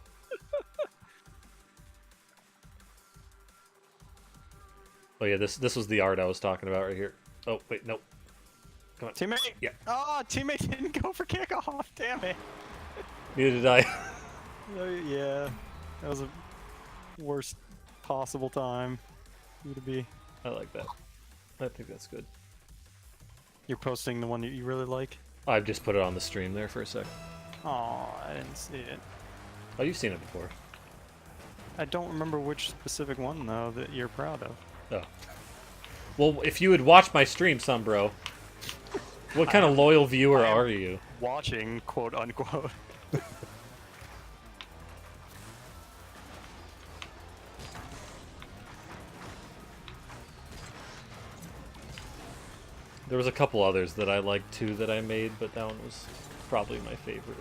[SPEAKER 2] Oh yeah, this was the art I was talking about right here. Oh wait, nope. Come on.
[SPEAKER 1] Teammate.
[SPEAKER 2] Yeah.
[SPEAKER 1] Oh, teammate didn't go for kickoff. Damn it.
[SPEAKER 2] Neither did I.
[SPEAKER 1] Yeah, that was a worst possible time for you to be.
[SPEAKER 2] I like that. I think that's good.
[SPEAKER 1] You're posting the one that you really like?
[SPEAKER 2] I've just put it on the stream there for a sec.
[SPEAKER 1] Oh, I didn't see it.
[SPEAKER 2] Oh, you've seen it before.
[SPEAKER 1] I don't remember which specific one, though, that you're proud of.
[SPEAKER 2] Oh. Well, if you would watch my stream, son, bro. What kind of loyal viewer are you?
[SPEAKER 1] Watching, quote unquote.
[SPEAKER 2] There was a couple others that I liked too that I made, but that one was probably my favorite.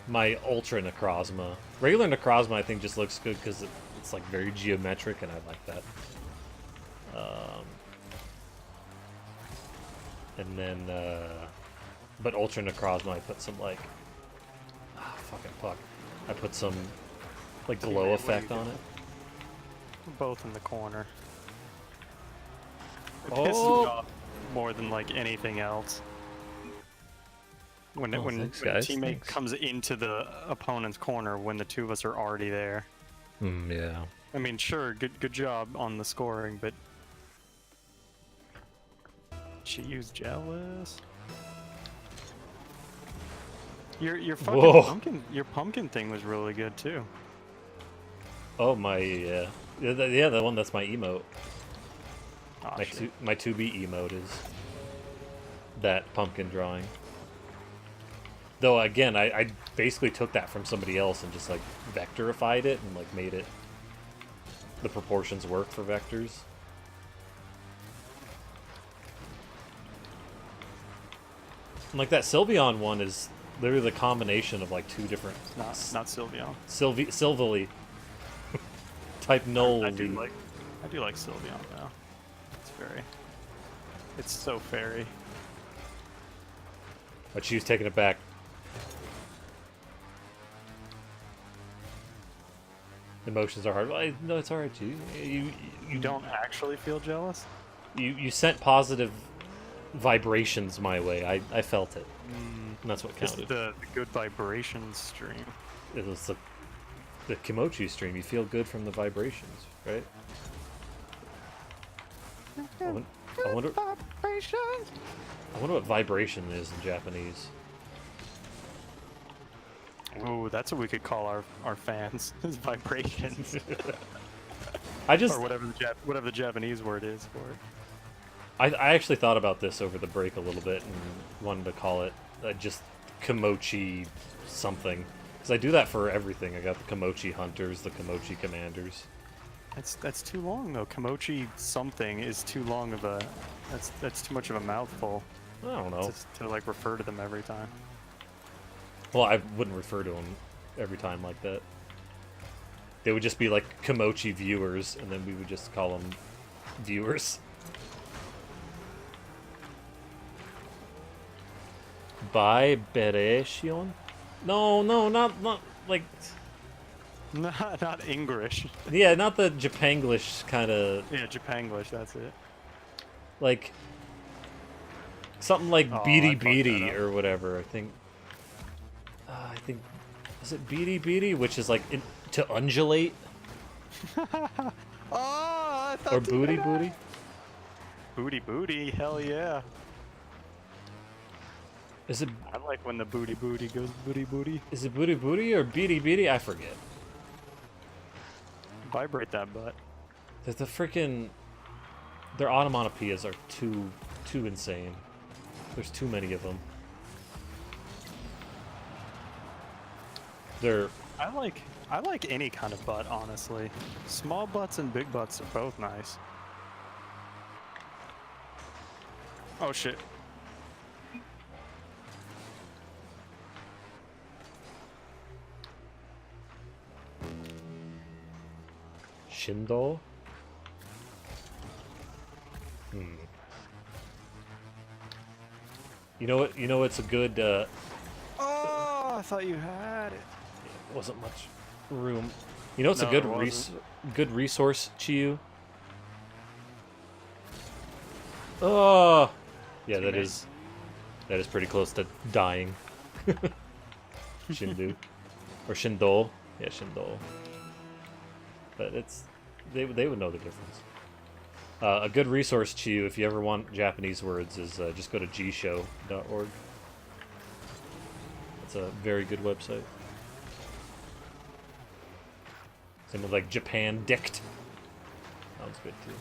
[SPEAKER 2] My Ultra Necrozma. Regular Necrozma I think just looks good because it's like very geometric and I like that. And then, but Ultra Necrozma I put some like, fuck. I put some like glow effect on it.
[SPEAKER 1] We're both in the corner. It
[SPEAKER 2] Oh.
[SPEAKER 1] pisses me off more than like anything else. When
[SPEAKER 2] Thanks,
[SPEAKER 1] when a
[SPEAKER 2] guys.
[SPEAKER 1] teammate
[SPEAKER 2] Thanks.
[SPEAKER 1] comes into the opponent's corner when the two of us are already there.
[SPEAKER 2] Yeah.
[SPEAKER 1] I mean, sure, good job on the scoring, but she used jealous. Your fucking
[SPEAKER 2] Whoa.
[SPEAKER 1] pumpkin thing was really good too.
[SPEAKER 2] Oh my, yeah, the one that's my emote.
[SPEAKER 1] Oh, shit.
[SPEAKER 2] My 2B emote is that pumpkin drawing. Though again, I basically took that from somebody else and just like vectorified it and like made it the proportions work for vectors. And like that Sylveon one is literally the combination of like two different
[SPEAKER 1] Not Sylveon.
[SPEAKER 2] Sylvely type null.
[SPEAKER 1] I do like Sylveon though. It's so fairy.
[SPEAKER 2] But she's taking it back. Emotions are hard. No, it's alright, G.
[SPEAKER 1] You don't actually feel jealous?
[SPEAKER 2] You sent positive vibrations my way. I felt it. And that's what
[SPEAKER 1] Just
[SPEAKER 2] counted.
[SPEAKER 1] the good vibrations stream.
[SPEAKER 2] It was the Kimochi stream. You feel good from the vibrations, right? I wonder what vibration is in Japanese.
[SPEAKER 1] Ooh, that's what we could call our fans. Is vibrations.
[SPEAKER 2] I just
[SPEAKER 1] Or whatever the Japanese word is for it.
[SPEAKER 2] I actually thought about this over the break a little bit and wanted to call it just Kimochi something. Because I do that for everything. I got the Kimochi Hunters, the Kimochi Commanders.
[SPEAKER 1] That's too long though. Kimochi something is too long of a. That's too much of a mouthful.
[SPEAKER 2] I don't know.
[SPEAKER 1] To like refer to them every time.
[SPEAKER 2] Well, I wouldn't refer to them every time like that. They would just be like Kimochi viewers, and then we would just call them viewers. Vibration? No, not like.
[SPEAKER 1] Not English.
[SPEAKER 2] Yeah, not the Japanglish kind of.
[SPEAKER 1] Yeah, Japanglish. That's it.
[SPEAKER 2] Like something like
[SPEAKER 1] Oh,
[SPEAKER 2] beady
[SPEAKER 1] I fucked
[SPEAKER 2] beady
[SPEAKER 1] that up.
[SPEAKER 2] or whatever. I think is it beady beady, which is like to undulate,
[SPEAKER 1] Oh, I thought
[SPEAKER 2] or booty booty.
[SPEAKER 1] Booty. Hell yeah.
[SPEAKER 2] Is it
[SPEAKER 1] I like when the booty goes booty.
[SPEAKER 2] is it booty booty or beady beady? I forget.
[SPEAKER 1] Vibrate that butt.
[SPEAKER 2] The freaking their onomatopoeias are too insane. There's too many of them. They're
[SPEAKER 1] I like any kind of butt, honestly. Small butts and big butts are both nice. Oh shit.
[SPEAKER 2] Shindo. You know what? You know it's a good.
[SPEAKER 1] Oh, I thought you had it.
[SPEAKER 2] Wasn't much room. You know it's
[SPEAKER 1] No,
[SPEAKER 2] a good
[SPEAKER 1] it wasn't.
[SPEAKER 2] good resource, Chiyu. Oh, yeah, that is pretty close to dying. Shindu or Shindo, yeah, Shindo. But they would know the difference. A good resource, Chiyu, if you ever want Japanese words, is just go to gshow.org. It's a very good website. Same with like Japan Dict. Sounds good too.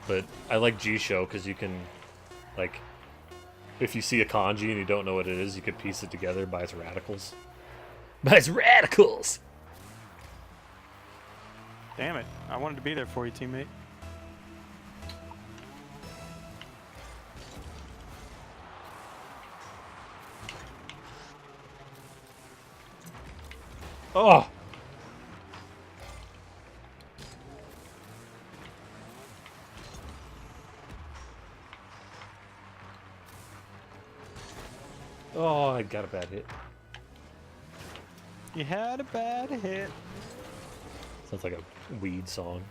[SPEAKER 2] But I like G-Show because you can, like, if you see a kanji and you don't know what it is, you could piece it together by its radicals. By its radicals!
[SPEAKER 1] Damn it. I wanted to be there for you, teammate.
[SPEAKER 2] Oh! Oh, I got a bad hit.
[SPEAKER 1] You had a bad hit.
[SPEAKER 2] Sounds like a weed song.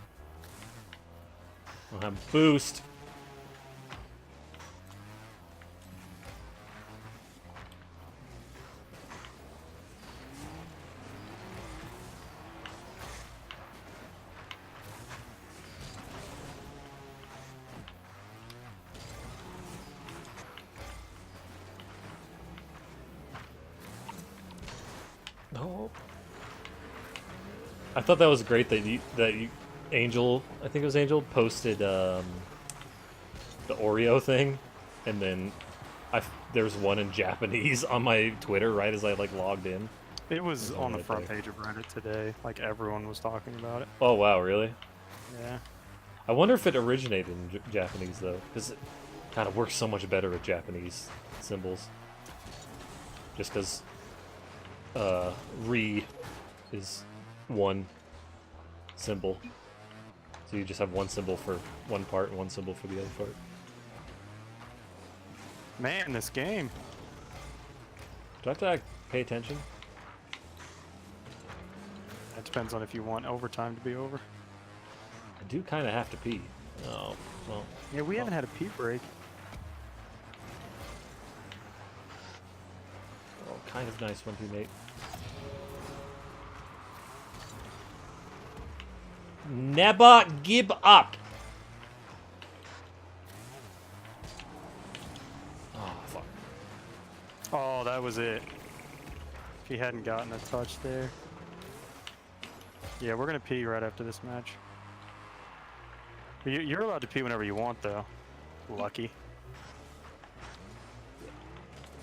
[SPEAKER 2] I'll have boost. No. I thought that was great that you Angel, I think it was Angel, posted the Oreo thing, and then there was one in Japanese on my Twitter right as I like logged in.
[SPEAKER 1] It was on the
[SPEAKER 2] right
[SPEAKER 1] front
[SPEAKER 2] there.
[SPEAKER 1] page of Reddit today. Like, everyone was talking about it.
[SPEAKER 2] Oh wow, really?
[SPEAKER 1] Yeah.
[SPEAKER 2] I wonder if it originated in Japanese though, because it kind of works so much better with Japanese symbols. Just because re is one symbol, so you just have one symbol for one part and one symbol for the other part.
[SPEAKER 1] Man, this game.
[SPEAKER 2] Do I have to like, pay attention?
[SPEAKER 1] That depends on if you want overtime to be over.
[SPEAKER 2] I do kind of have to pee. Oh, well.
[SPEAKER 1] Yeah, we haven't had a pee break.
[SPEAKER 2] Oh, kind of nice one, teammate. Never give up. Oh, fuck.
[SPEAKER 1] Oh, that was it. If he hadn't gotten a touch there. Yeah, we're gonna pee right after this match. You're allowed to pee whenever you want, though. Lucky.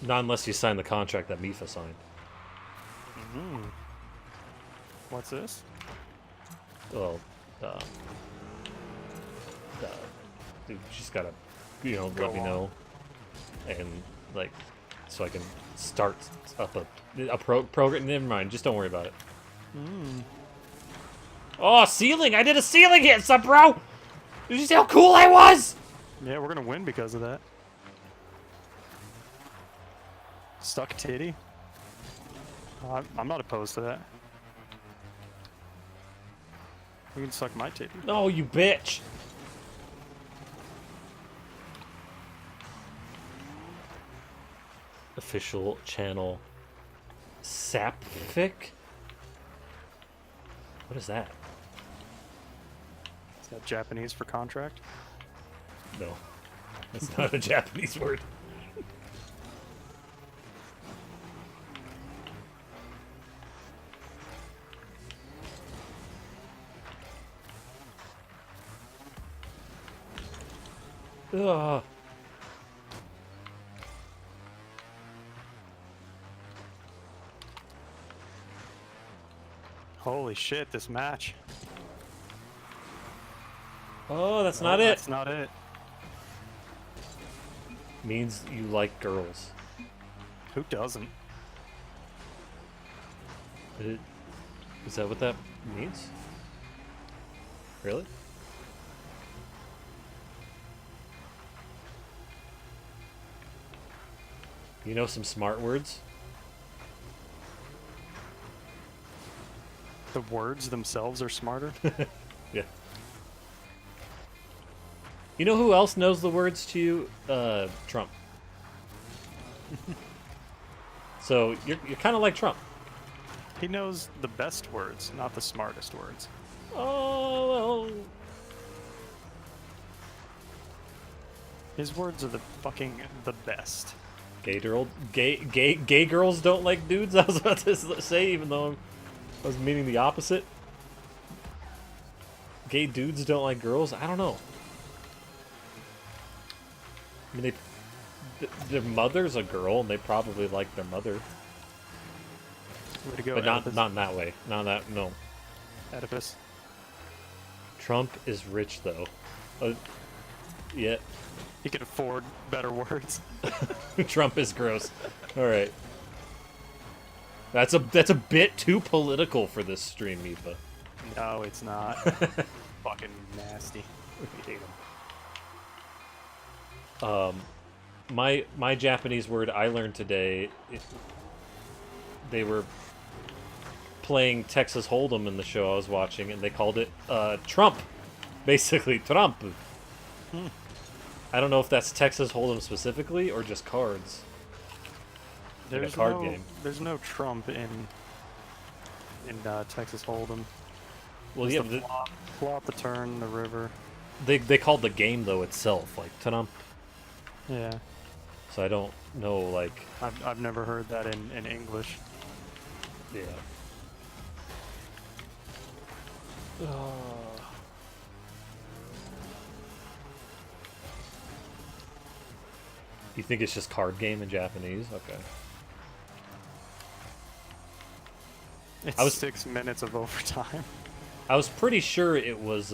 [SPEAKER 2] Not unless you sign the contract that Mifa signed.
[SPEAKER 1] Mm. What's this?
[SPEAKER 2] Well, dude, she's gotta, let me know, and like, so I can start up a program. Never mind, just don't worry about it.
[SPEAKER 1] Mm.
[SPEAKER 2] Oh, ceiling! I did a ceiling hit, sup, bro? Did you see how cool I was?
[SPEAKER 1] Yeah, we're gonna win because of that. Stuck titty? I'm not opposed to that. You can suck my titty.
[SPEAKER 2] No, you bitch. Official channel. Sapfic? What is that?
[SPEAKER 1] Is that Japanese for contract?
[SPEAKER 2] No. That's not a Japanese word. Ugh.
[SPEAKER 1] Holy shit, this match.
[SPEAKER 2] Oh, that's
[SPEAKER 1] No,
[SPEAKER 2] not it.
[SPEAKER 1] That's not it.
[SPEAKER 2] Means you like girls.
[SPEAKER 1] Who doesn't?
[SPEAKER 2] Is that what that means? Really? You know some smart words?
[SPEAKER 1] The words themselves are smarter?
[SPEAKER 2] Yeah. You know who else knows the words to you? Trump. So you're kind of like Trump.
[SPEAKER 1] He knows the best words, not the smartest words.
[SPEAKER 2] Oh, well.
[SPEAKER 1] His words are the best.
[SPEAKER 2] Gay girls don't like dudes. I was about to say, even though I was meaning the opposite. Gay dudes don't like girls. I don't know. I mean, their mother's a girl, and they probably like their mother,
[SPEAKER 1] Way to go,
[SPEAKER 2] but not
[SPEAKER 1] Oedipus.
[SPEAKER 2] in that way. Not that. No.
[SPEAKER 1] Oedipus.
[SPEAKER 2] Trump is rich though. Yeah.
[SPEAKER 1] He can afford better words.
[SPEAKER 2] Trump is gross. All right. That's a bit too political for this stream, Mipa.
[SPEAKER 1] No, it's not. Fucking nasty. We hate him.
[SPEAKER 2] My Japanese word I learned today. They were playing Texas Hold'em in the show I was watching, and they called it Trump, basically Trump. I don't know if that's Texas Hold'em specifically or just cards. Like a card game.
[SPEAKER 1] There's no Trump in Texas Hold'em.
[SPEAKER 2] Well,
[SPEAKER 1] It's
[SPEAKER 2] yeah,
[SPEAKER 1] the flop, the turn, the river.
[SPEAKER 2] they called the game though itself like Trump.
[SPEAKER 1] Yeah,
[SPEAKER 2] So I don't know, like,
[SPEAKER 1] I've never heard that in English.
[SPEAKER 2] yeah. You think it's just card game in Japanese? Okay.
[SPEAKER 1] It's
[SPEAKER 2] I was-
[SPEAKER 1] 6 minutes of overtime.
[SPEAKER 2] I was pretty sure it was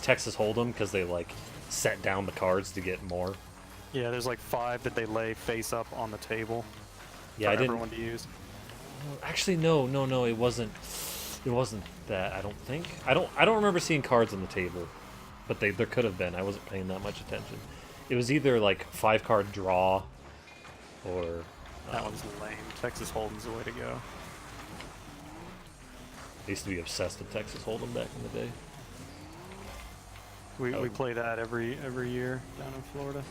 [SPEAKER 2] Texas Hold'em because they like set down the cards to get more.
[SPEAKER 1] Yeah, there's like 5 that they lay face up on the table
[SPEAKER 2] Yeah,
[SPEAKER 1] for
[SPEAKER 2] I didn't.
[SPEAKER 1] everyone to use.
[SPEAKER 2] Actually, no, it wasn't. It wasn't that. I don't think. I don't remember seeing cards on the table, but there could have been. I wasn't paying that much attention. It was either like 5-card draw, or
[SPEAKER 1] That one's lame. Texas Hold'em's the way to go.
[SPEAKER 2] I used to be obsessed with Texas Hold'em back in the day.
[SPEAKER 1] We
[SPEAKER 2] Oh.
[SPEAKER 1] play that every year down in Florida.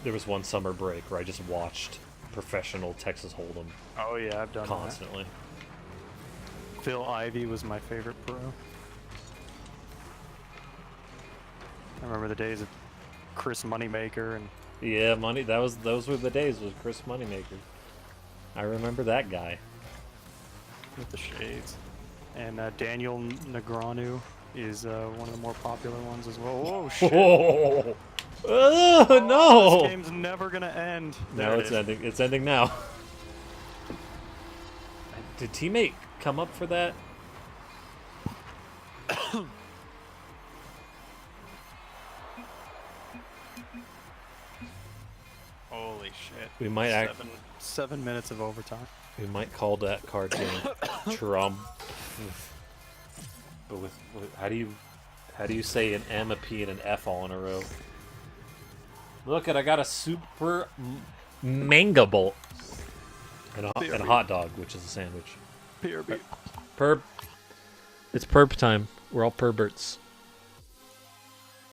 [SPEAKER 2] There was one summer break where I just watched professional Texas Hold'em
[SPEAKER 1] Oh yeah, I've done
[SPEAKER 2] constantly.
[SPEAKER 1] that. Phil Ivey was my favorite pro. I remember the days of Chris Moneymaker and
[SPEAKER 2] Yeah, money. Those were the days. Was Chris Moneymaker? I remember that guy.
[SPEAKER 1] with the shades. And Daniel Negreanu is one of the more popular ones as well. Whoa, shit.
[SPEAKER 2] Oh, oh no!
[SPEAKER 1] This game's never gonna end.
[SPEAKER 2] No,
[SPEAKER 1] There it
[SPEAKER 2] it's
[SPEAKER 1] is.
[SPEAKER 2] ending. It's ending now. Did teammate come up for that?
[SPEAKER 1] Holy shit.
[SPEAKER 2] We might act.
[SPEAKER 1] 7 minutes of overtime.
[SPEAKER 2] We might call that card game Trump. But with how do you say an M, a P, and an F all in a row? Look I got a super manga bolt and a hot dog, which is a sandwich.
[SPEAKER 1] PRB.
[SPEAKER 2] Perb. It's perb time. We're all perverts.